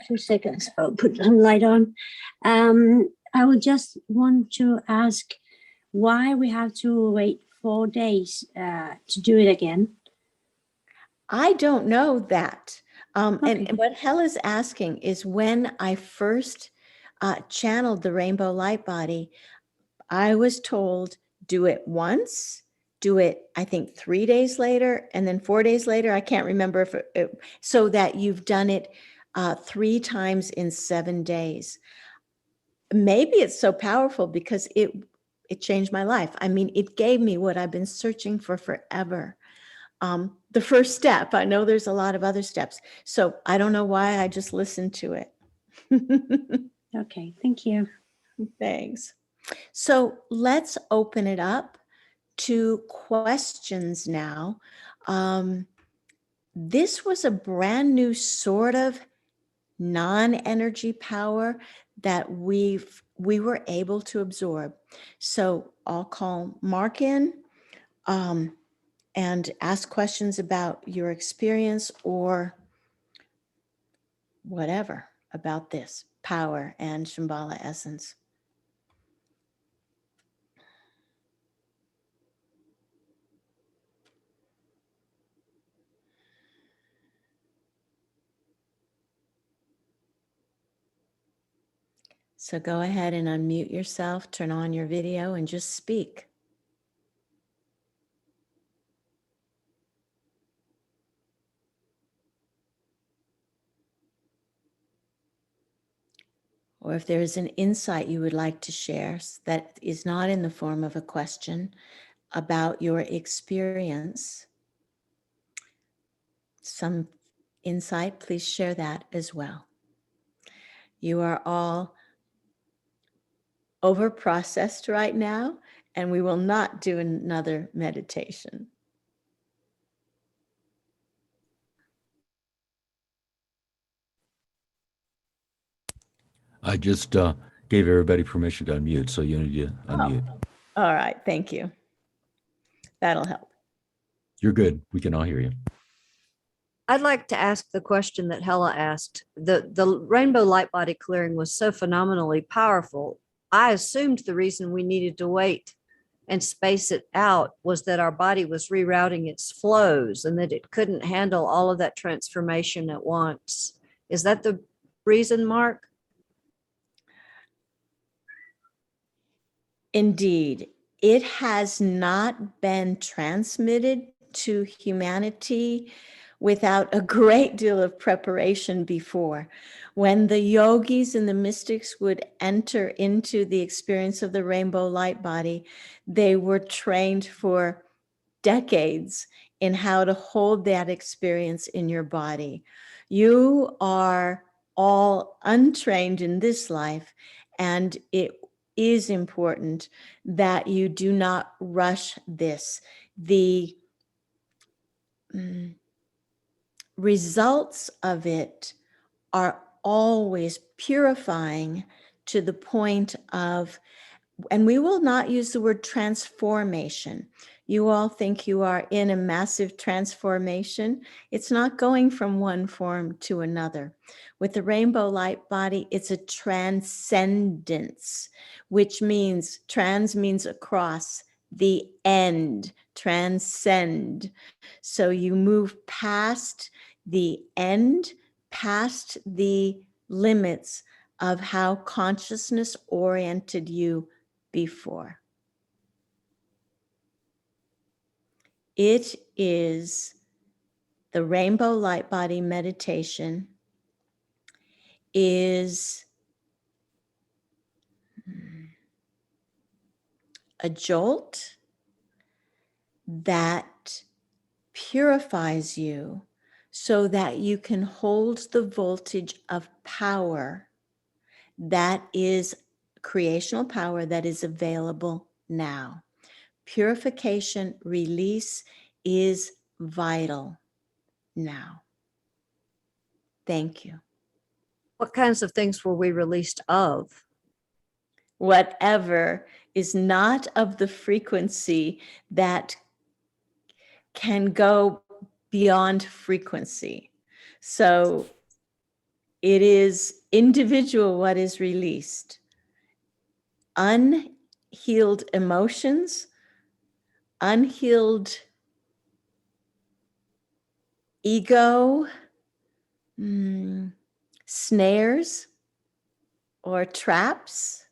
2 seconds, I'll put some light on. I would just want to ask why we have to wait 4 days to do it again. I don't know that. Okay. And what Hella's asking is when I first channeled the rainbow light body, I was told do it once, do it, I think 3 days later, and then 4 days later. I can't remember if so that you've done it 3 times in 7 days. Maybe it's so powerful because it changed my life. I mean, it gave me what I've been searching for forever. The first step. I know there's a lot of other steps. So I don't know why I just listened to it. Okay, thank you. Thanks. So let's open it up to questions now. This was a brand new sort of non-energy power that we were able to absorb. So I'll call Mark in and ask questions about your experience or whatever about this power and Shamballa essence. So go ahead and unmute yourself, turn on your video, and just speak. Or if there is an insight you would like to share that is not in the form of a question about your experience, some insight, please share that as well. You are all over processed right now, and we will not do another meditation. I just gave everybody permission to unmute, so you need to unmute. Oh, all right, thank you. That'll help. You're good. We can all hear you. I'd like to ask the question that Hella asked. The rainbow light body clearing was so phenomenally powerful. I assumed the reason we needed to wait and space it out was that our body was rerouting its flows and that it couldn't handle all of that transformation at once. Is that the reason, Mark? Indeed, it has not been transmitted to humanity without a great deal of preparation before. When the yogis and the mystics would enter into the experience of the rainbow light body, they were trained for decades in how to hold that experience in your body. You are all untrained in this life, and it is important that you do not rush this. The results of it are always purifying to the point of, and we will not use the word transformation. You all think you are in a massive transformation. It's not going from one form to another. With the rainbow light body, it's a transcendence, which means trans means across, the end, transcend. So you move past the end, past the limits of how consciousness oriented you before. It is the rainbow light body meditation is a jolt that purifies you so that you can hold the voltage of power That is creational power that is available now. Purification, release is vital now. Thank you. What kinds of things were we released of? Whatever is not of the frequency that can go beyond frequency. So it is individual what is released. Unhealed emotions, unhealed ego, snares or traps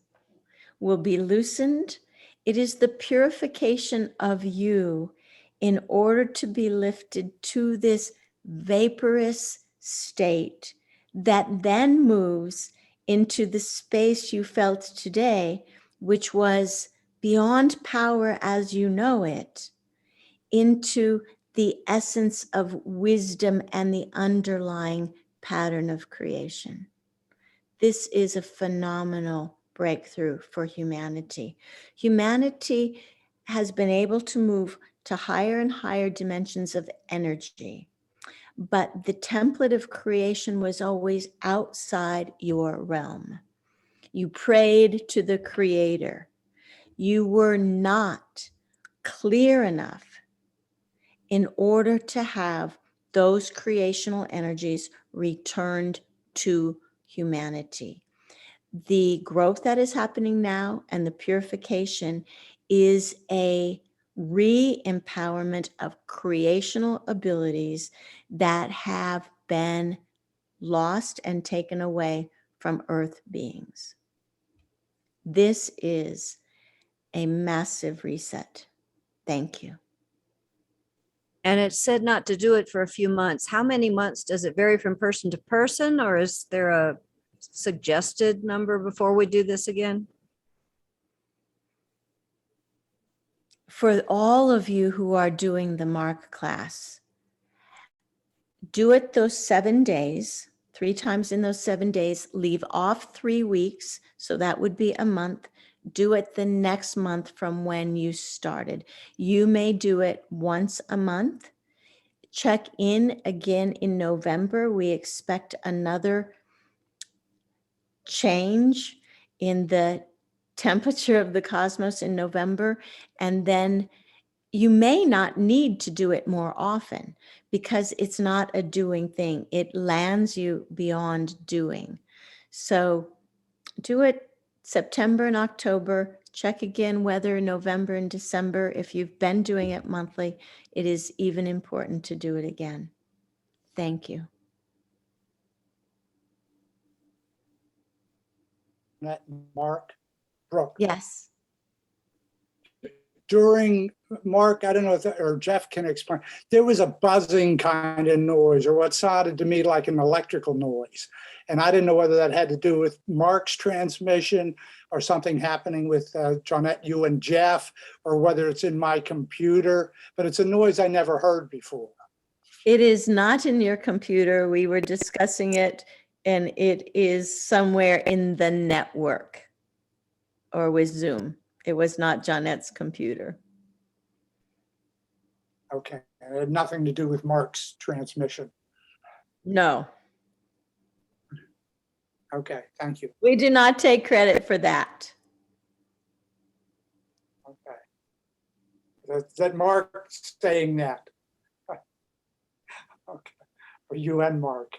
will be loosened. It is the purification of you in order to be lifted to this vaporous state that then moves into the space you felt today, which was beyond power as you know it, into the essence of wisdom and the underlying pattern of creation. This is a phenomenal breakthrough for humanity. Humanity has been able to move to higher and higher dimensions of energy, but the template of creation was always outside your realm. You prayed to the Creator. You were not clear enough in order to have those creational energies returned to humanity. The growth that is happening now and the purification is a re-empowerment of creational abilities that have been lost and taken away from earth beings. This is a massive reset. Thank you. And it said not to do it for a few months. How many months? Does it vary from person to person, or is there a suggested number before we do this again? For all of you who are doing the Mark class, do it those 7 days, 3 times in those 7 days, leave off 3 weeks. So that would be a month. Do it the next month from when you started. You may do it once a month. Check in again in November. We expect another change in the temperature of the cosmos in November. And then you may not need to do it more often because it's not a doing thing. It lands you beyond doing. So do it September and October. Check again whether November and December. If you've been doing it monthly, it is even important to do it again. Thank you. Mark, Brooke. Yes. During Mark, I don't know if or Jeff can explain, there was a buzzing kind of noise or what sounded to me like an electrical noise. And I didn't know whether that had to do with Mark's transmission or something happening with Jonette, you and Jeff, or whether it's in my computer, but it's a noise I never heard before. It is not in your computer. We were discussing it, and it is somewhere in the network or with Zoom. It was not Jonette's computer. Okay, it had nothing to do with Mark's transmission. No, Okay, thank you. we do not take credit for that. Okay. That Mark saying that? Okay, for you and Mark,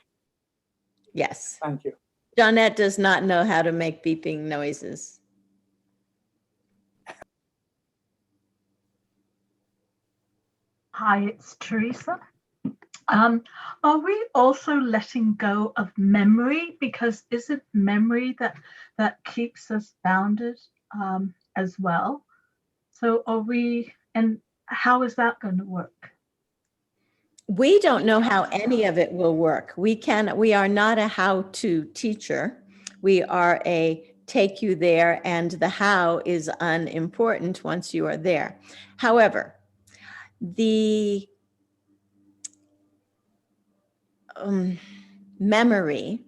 Yes. thank you. Jonette does not know how to make beeping noises. Hi, it's Teresa. Are we also letting go of memory? Because is it memory that keeps us bounded as well? So are we, and how is that going to work? We don't know how any of it will work. We are not a how-to teacher. We are a take you there, and the how is unimportant once you are there. However, the memory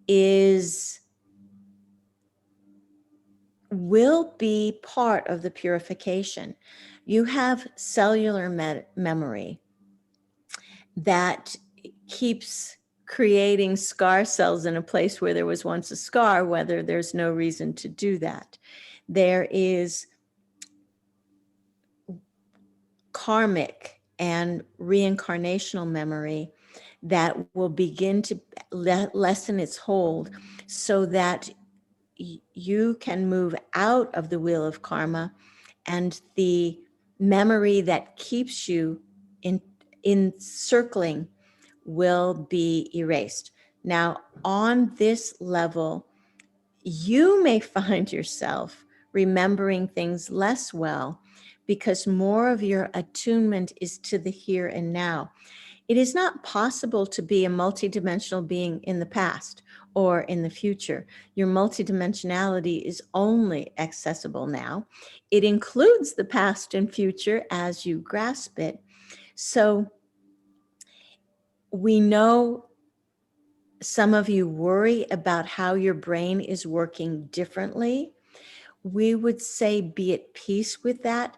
is will be part of the purification. You have cellular memory that keeps creating scar cells in a place where there was once a scar, whether there's no reason to do that. There is karmic and reincarnational memory that will begin to lessen its hold so that you can move out of the wheel of karma, and the memory that keeps you in circling will be erased. Now, on this level, you may find yourself remembering things less well because more of your attunement is to the here and now. It is not possible to be a multidimensional being in the past or in the future. Your multidimensionality is only accessible now. It includes the past and future as you grasp it. So we know some of you worry about how your brain is working differently. We would say be at peace with that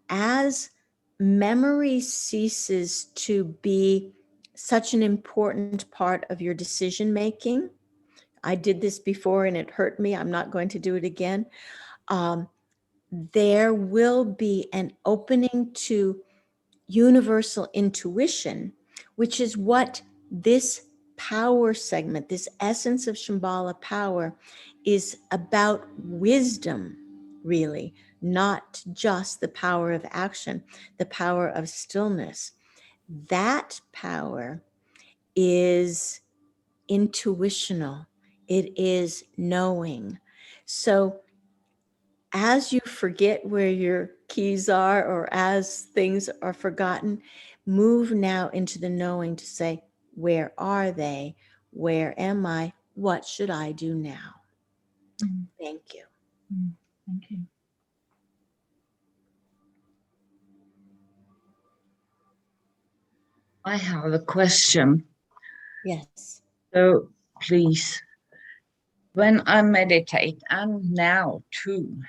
as memory ceases to be such an important part of your decision making. I did this before and it hurt me. I'm not going to do it again. There will be an opening to universal intuition, which is what this power segment, this essence of Shamballa power, is about. Wisdom, really, not just the power of action, the power of stillness. That power is intuitional. It is knowing. So as you forget where your keys are, or as things are forgotten, move now into the knowing to say, where are they? Where am I? What should I do now? Thank you. Thank you. I have a question. Yes. So please, when I meditate, and now too,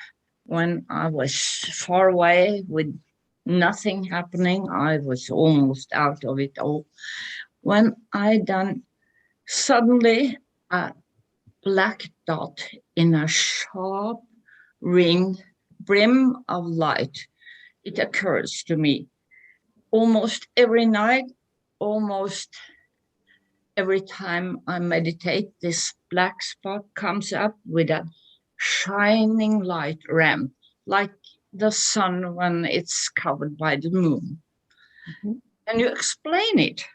when I was far away with nothing happening, I was almost out of it all. When I done suddenly a black dot in a sharp ring, brim of light, it occurs to me almost every night, almost every time I meditate, this black spot comes up with a shining light ram, like the sun when it's covered by the moon. Mm-hmm. Can you explain it?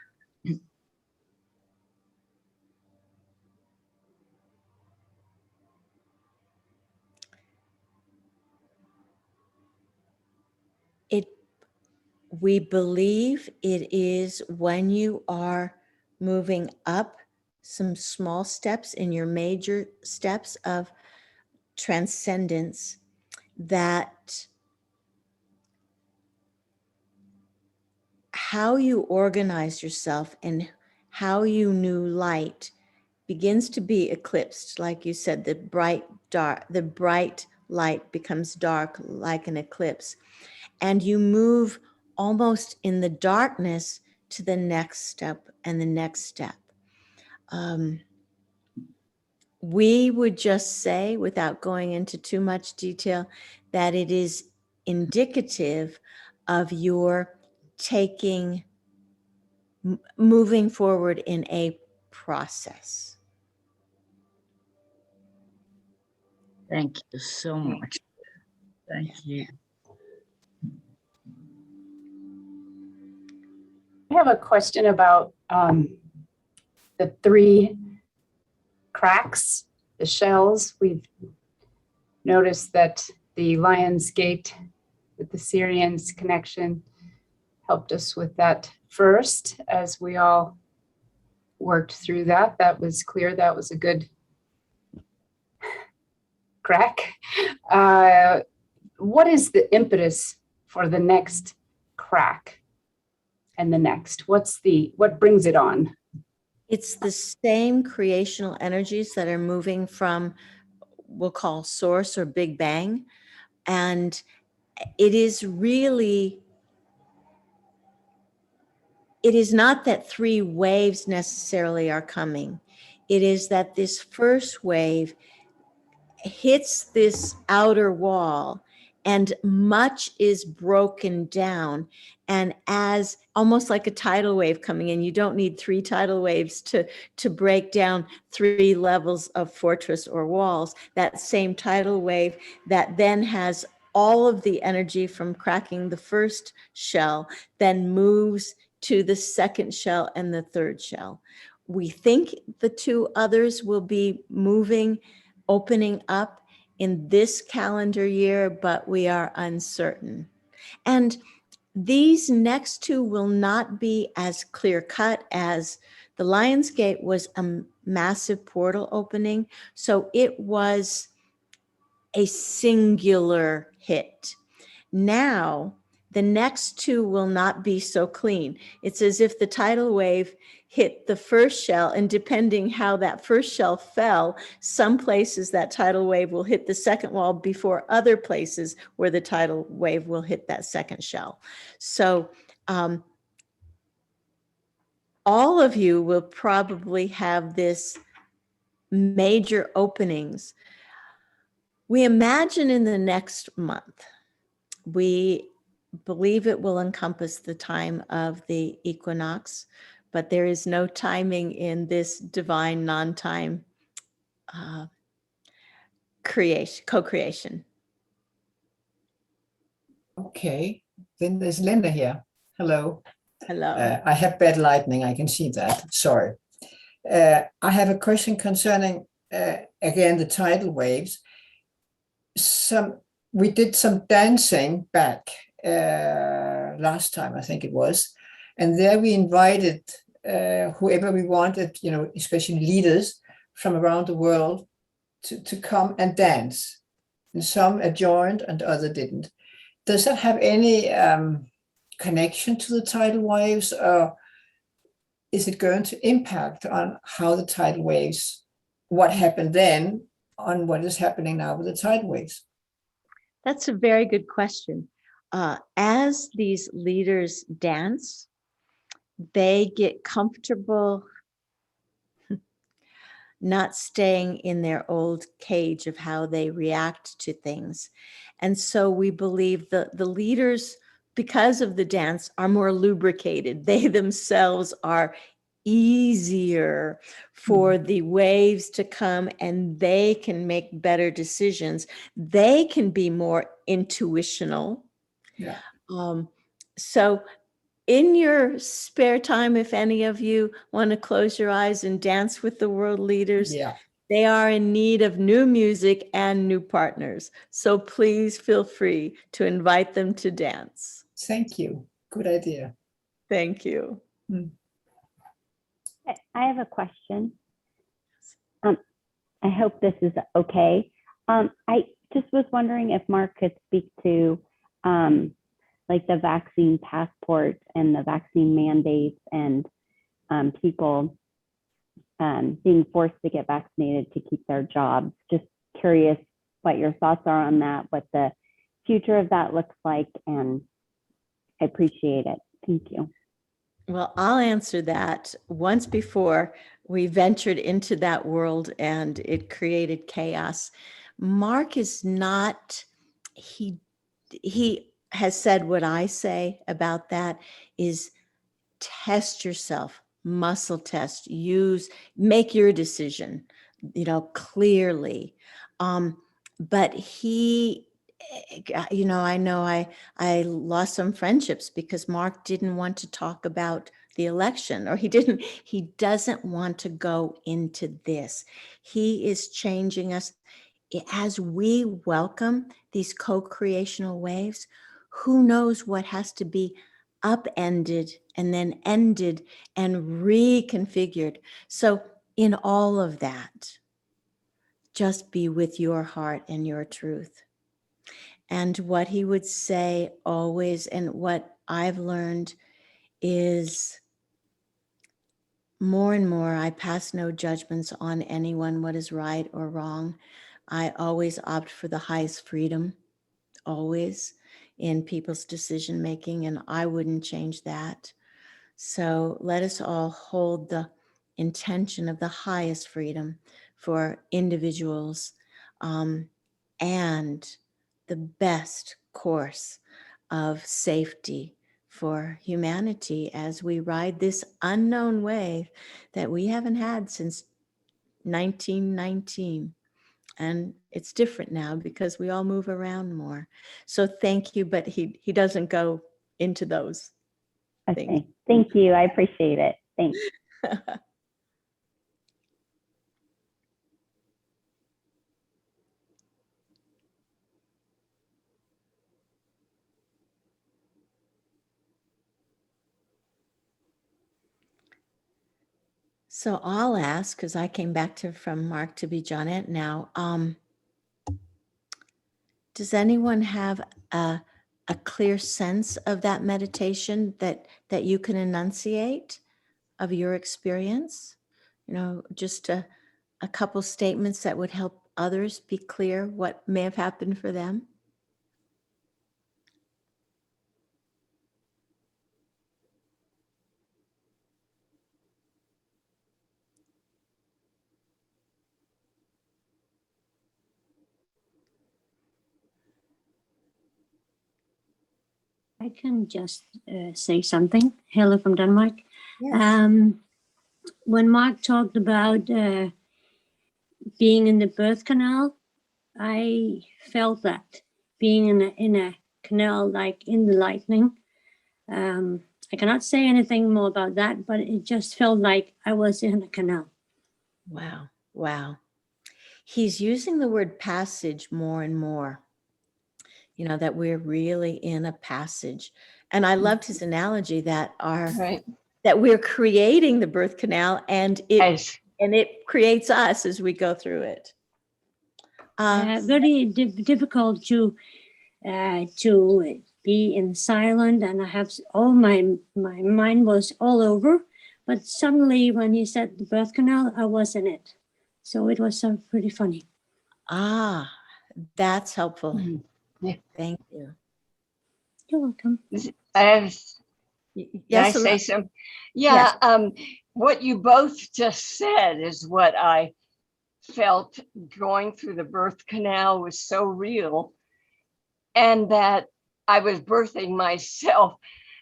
We believe it is when you are moving up some small steps in your major steps of transcendence, that how you organize yourself and how you knew light begins to be eclipsed. Like you said, the bright light becomes dark like an eclipse, and you move almost in the darkness to the next step and the next step. We would just say, without going into too much detail, that it is indicative of your moving forward in a process. Thank you so much. Thank you. I have a question about the 3 cracks, the shells. We've noticed that the Lion's Gate with the Syrians connection helped us with that first, as we all worked through that. That was clear. That was a good crack. What is the impetus for the next crack and the next? What brings it on? It's the same creational energies that are moving from we'll call source or Big Bang. And it is really, it is not that 3 waves necessarily are coming. It is that this first wave hits this outer wall and much is broken down. And as almost like a tidal wave coming in, you don't need 3 tidal waves to break down 3 levels of fortress or walls. That same tidal wave that then has all of the energy from cracking the first shell then moves to the second shell and the third shell. We think the 2 others will be moving, opening up in this calendar year, but we are uncertain. And these next 2 will not be as clear cut as the Lionsgate was a massive portal opening. So it was a singular hit. Now, the next 2 will not be so clean. It's as if the tidal wave hit the first shell, and depending how that first shell fell, some places that tidal wave will hit the second wall before other places where the tidal wave will hit that second shell. So all of you will probably have this major openings. We imagine in the next month. We believe it will encompass the time of the equinox, but there is no timing in this divine non-time co-creation. Okay, then there's Linda here. Hello. Hello. I have bad lightning, I can see that, sorry. I have a question concerning, again, the tidal waves. We did some dancing back last time, I think it was, and there we invited whoever we wanted, especially leaders from around the world to come and dance. And some joined and others didn't. Does that have any connection to the tidal waves, or is it going to impact on how the tidal waves, what happened then, on what is happening now with the tidal waves? That's a very good question. As these leaders dance, they get comfortable not staying in their old cage of how they react to things. And so we believe the leaders, because of the dance, are more lubricated. They themselves are easier for the waves to come, and they can make better decisions. They can be more intuitional. Yeah. So in your spare time, if any of you want to close your eyes and dance with the world leaders, Yeah. they are in need of new music and new partners. So please feel free to invite them to dance. Thank you. Good idea. Thank you. I have a question. I hope this is okay. I just was wondering if Mark could speak to like the vaccine passport and the vaccine mandates and people being forced to get vaccinated to keep their jobs. Just curious what your thoughts are on that, what the future of that looks like, and I appreciate it. Thank you. Well, I'll answer that. Once before, we ventured into that world and it created chaos. Mark is not, he has said what I say about that is test yourself, muscle test, make your decision, clearly. But he, I know I lost some friendships because Mark didn't want to talk about the election, or he doesn't want to go into this. He is changing us. As we welcome these co-creational waves, who knows what has to be upended and then ended and reconfigured. So in all of that, just be with your heart and your truth. And what he would say always, and what I've learned is more and more, I pass no judgments on anyone, what is right or wrong. I always opt for the highest freedom, always, in people's decision making, and I wouldn't change that. So let us all hold the intention of the highest freedom for individuals, and the best course of safety for humanity as we ride this unknown wave that we haven't had since 1919. And it's different now because we all move around more. So thank you, but he doesn't go into those things. Okay, thank you. I appreciate it. Thanks. So I'll ask, because I came back from Mark to be Jonette now. Does anyone have a clear sense of that meditation that you can enunciate of your experience? You know, just a couple statements that would help others be clear what may have happened for them? I can just say something. Hello from Denmark. Yes. When Mark talked about being in the birth canal, I felt that being in a canal, like in the lightning. I cannot say anything more about that, but it just felt like I was in a canal. Wow. Wow. He's using the word passage more and more, you know, that we're really in a passage. And I loved his analogy that that we're creating the birth canal and it creates us as we go through it. Very difficult to be in silent, and I have all my mind was all over. But suddenly, when he said the birth canal, I was in it, so it was pretty funny. That's helpful. Yeah. Thank you. You're welcome. Yes, I so say so? Yeah. Yes. What you both just said is what I felt going through the birth canal was so real, and that I was birthing myself,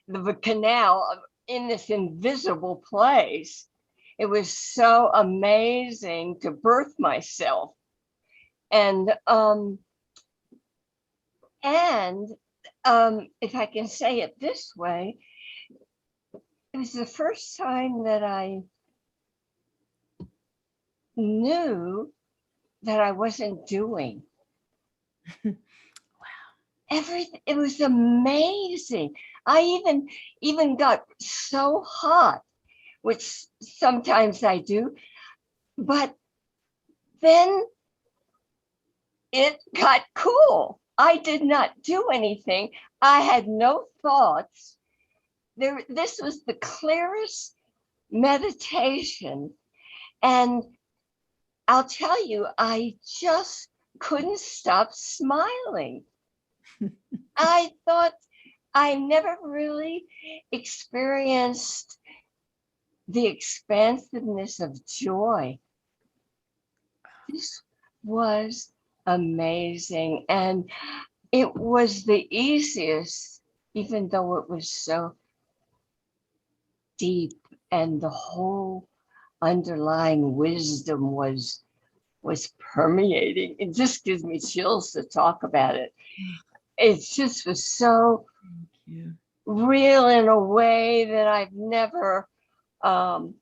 the canal, in this invisible place. It was so amazing to birth myself. And if I can say it this way, it was the first time that I knew that I wasn't doing. Everything, it was amazing. I even got so hot, which sometimes I do, but then it got cool. I did not do anything. I had no thoughts. This was the clearest meditation. And I'll tell you, I just couldn't stop smiling. I thought I never really experienced the expansiveness of joy. This was amazing. And it was the easiest, even though it was so deep, and the whole underlying wisdom was permeating. It just gives me chills to talk about it. It just was so real in a way that I've never, and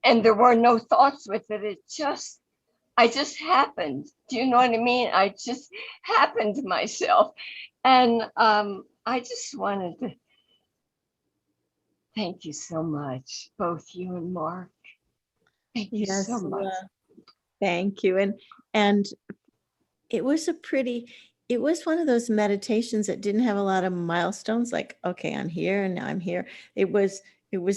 there were no thoughts with it. I just happened. Do you know what I mean? I just happened to myself. And I just wanted to thank you so much, both you and Mark. Thank you so much. Thank you. And it was it was one of those meditations that didn't have a lot of milestones, like, okay, I'm here and now I'm here. It was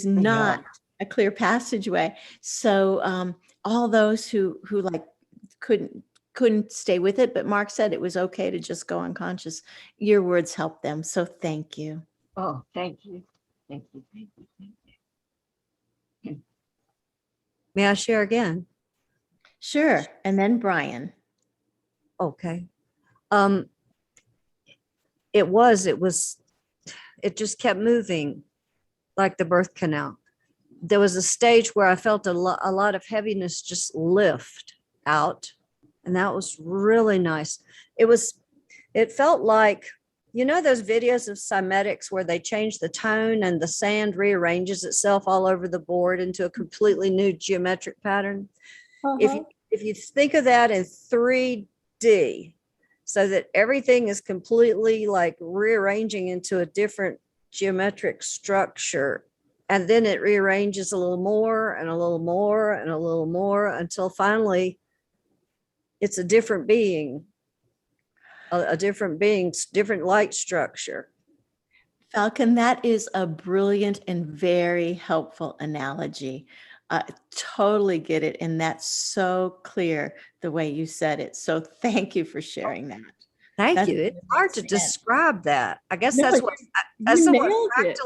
not a clear passageway. So all those who like couldn't couldn't stay with it, but Mark said it was okay to just go unconscious. Your words helped them. So thank you. Oh, thank you. Thank you. Thank you. Thank you. May I share again? Sure. And then Brian. Okay. It just kept moving like the birth canal. There was a stage where I felt a lot of heaviness just lift out. And that was really nice. It felt like, you know, those videos of cymatics where they change the tone and the sand rearranges itself all over the board into a completely new geometric pattern. If you think of that in 3D, so that everything is completely like rearranging into a different geometric structure, and then it rearranges a little more and a little more and a little more until finally it's a different being, different light structure. Falcon, that is a brilliant and very helpful analogy. I totally get it. And that's so clear the way you said it. So thank you for sharing that. Thank you. It's hard to describe that. I guess No, that's what nailed it.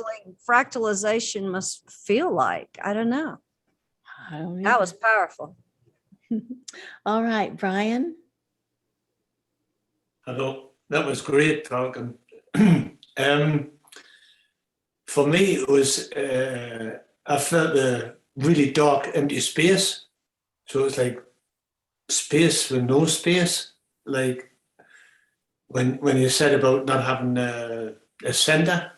fractalization must feel like. I don't know. That was powerful. All right, Brian. Hello, that was great talking. For me, it was, I felt a really dark, empty space. So it's like space with no space. Like when you said about not having a center,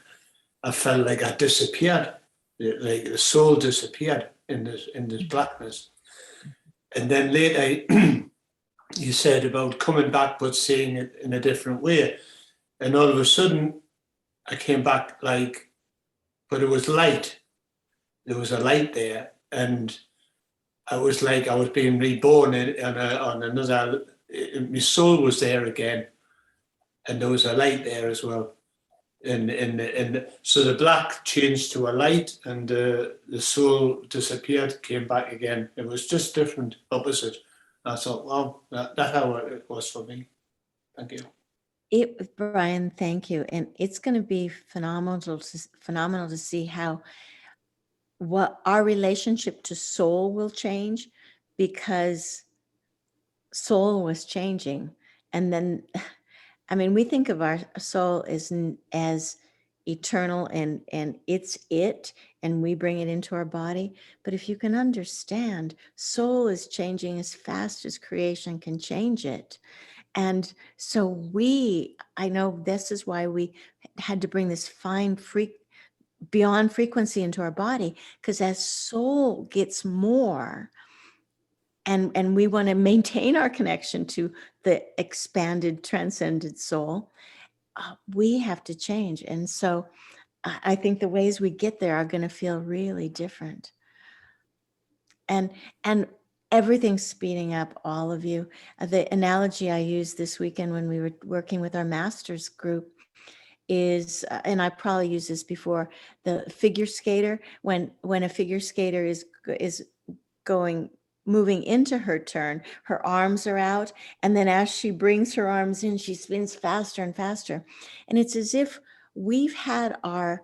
I felt like I disappeared. Like the soul disappeared in this blackness. And then later, you said about coming back, but seeing it in a different way. And all of a sudden, I came back like, but it was light. There was a light there. And I was like, I was being reborn on another, my soul was there again. And there was a light there as well. And so the black changed to a light, and the soul disappeared, came back again. It was just different, opposite. I thought, wow, that's how it was for me. Thank you. Brian, thank you. And it's going to be phenomenal to see what our relationship to soul will change, because soul was changing. And then, I mean, we think of our soul as eternal and it's it, and we bring it into our body. But if you can understand, soul is changing as fast as creation can change it. And so I know this is why we had to bring this beyond frequency into our body, because as soul gets more, and we want to maintain our connection to the expanded, transcended soul, we have to change. And so I think the ways we get there are going to feel really different. And everything's speeding up, all of you. The analogy I used this weekend when we were working with our master's group is, and I probably used this before, the figure skater. When a figure skater is moving into her turn, her arms are out, and then as she brings her arms in, she spins faster and faster. And it's as if we've had our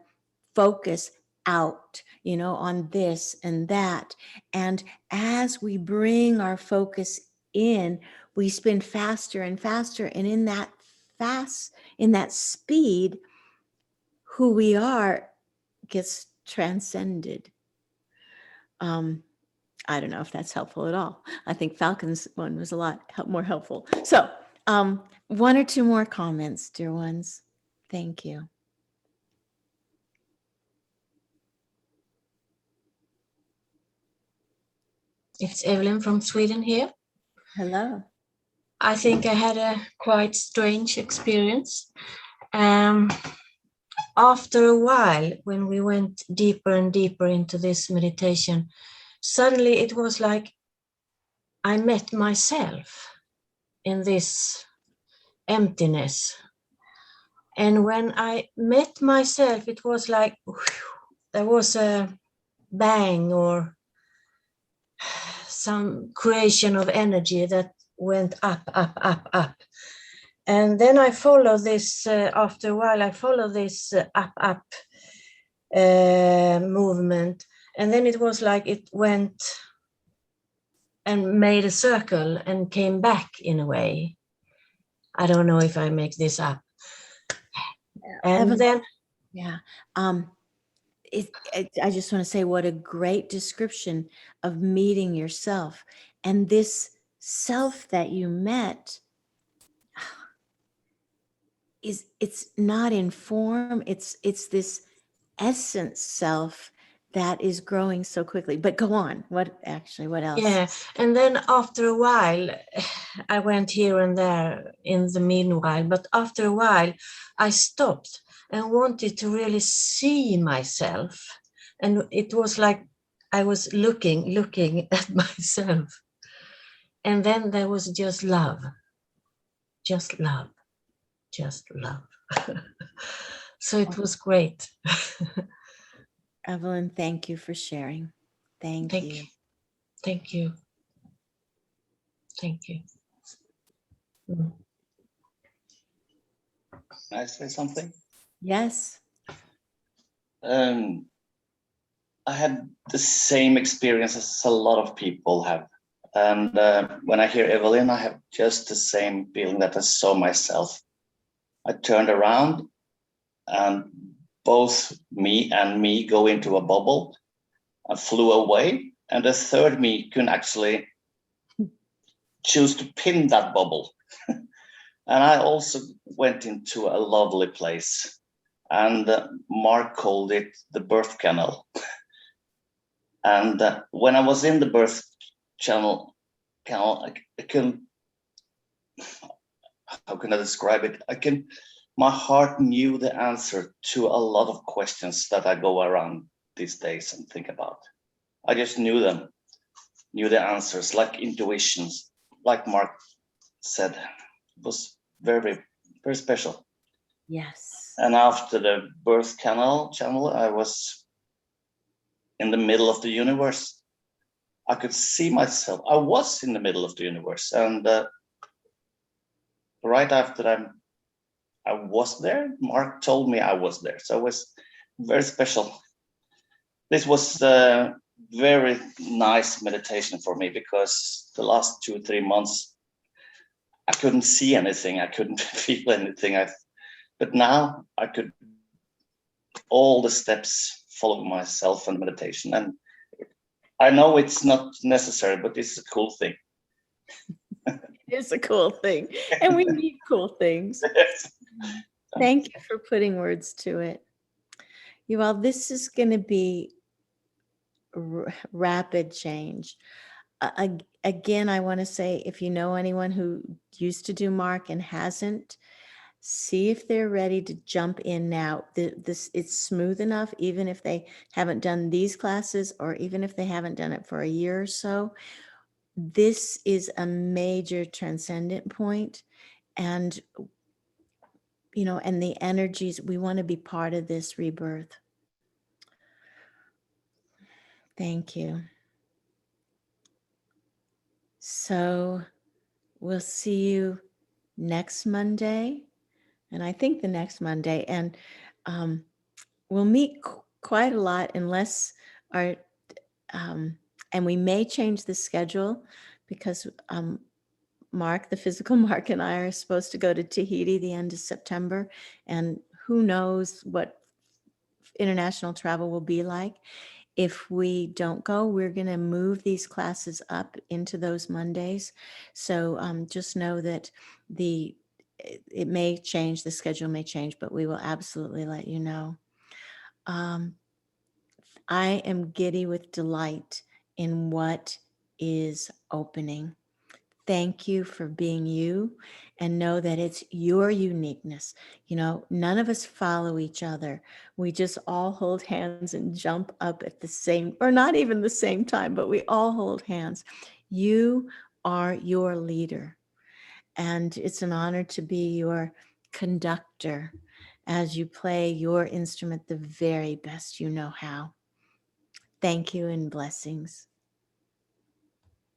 focus out, on this and that. And as we bring our focus in, we spin faster and faster. And in that speed, who we are gets transcended. I don't know if that's helpful at all. I think Falcon's one was a lot more helpful. So one or two more comments, dear ones. Thank you. It's Evelyn from Sweden here. Hello. I think I had a quite strange experience. After a while, when we went deeper and deeper into this meditation, suddenly it was like I met myself in this emptiness. And when I met myself, it was like there was a bang or some creation of energy that went up, up, up, up. And then I follow this, after a while, I follow this up, up movement. And then it was like it went and made a circle and came back in a way. I don't know if I make this up. And Evelyn, then, yeah. I just want to say what a great description of meeting yourself. And this self that you met it's not in form, it's this essence self that is growing so quickly. But go on, what else? yeah, and then after a while, I went here and there in the meanwhile, but after a while, I stopped and wanted to really see myself. And it was like I was looking at myself. And then there was just love, just love, just love. So it was great. Evelyn, thank you for sharing. Thank you. Thank you. Thank you. Mm. Can I say something? Yes. I had the same experience as a lot of people have. And when I hear Evelyn, I have just the same feeling that I saw myself. I turned around and both me and me go into a bubble. I flew away, and the third me can actually choose to pin that bubble. And I also went into a lovely place, and Mark called it the birth canal. And when I was in the birth canal, I can, how can I describe it? My heart knew the answer to a lot of questions that I go around these days and think about. I just knew them, knew the answers, like intuitions, like Mark said. It was very, very special. Yes. And after the birth channel, I was in the middle of the universe. I could see myself. I was in the middle of the universe. And right after I was there, Mark told me I was there. So it was very special. This was a very nice meditation for me, because the last 2-3 months, I couldn't see anything. I couldn't feel anything. But now I could, all the steps, follow myself and meditation. And I know it's not necessary, but it's a cool thing. It's a cool thing. And we need cool things. Thank you for putting words to it. You all, this is going to be rapid change. Again, I want to say, if you know anyone who used to do Mark and hasn't, see if they're ready to jump in now. It's smooth enough, even if they haven't done these classes, or even if they haven't done it for a year or so. This is a major transcendent point, and and the energies, we want to be part of this rebirth. Thank you. So we'll see you next Monday, and I think the next Monday, and we'll meet quite a lot, unless our and we may change the schedule, because Mark, the physical Mark, and I are supposed to go to Tahiti the end of September, and who knows what international travel will be like. If we don't go, we're going to move these classes up into those Mondays. So just know that it may change, the schedule may change, but we will absolutely let you know. I am giddy with delight in what is opening. Thank you for being you, and know that it's your uniqueness. None of us follow each other. We just all hold hands and jump up at the same, or not even the same time, but we all hold hands. You are your leader, and it's an honor to be your conductor as you play your instrument the very best you know how. Thank you, and blessings.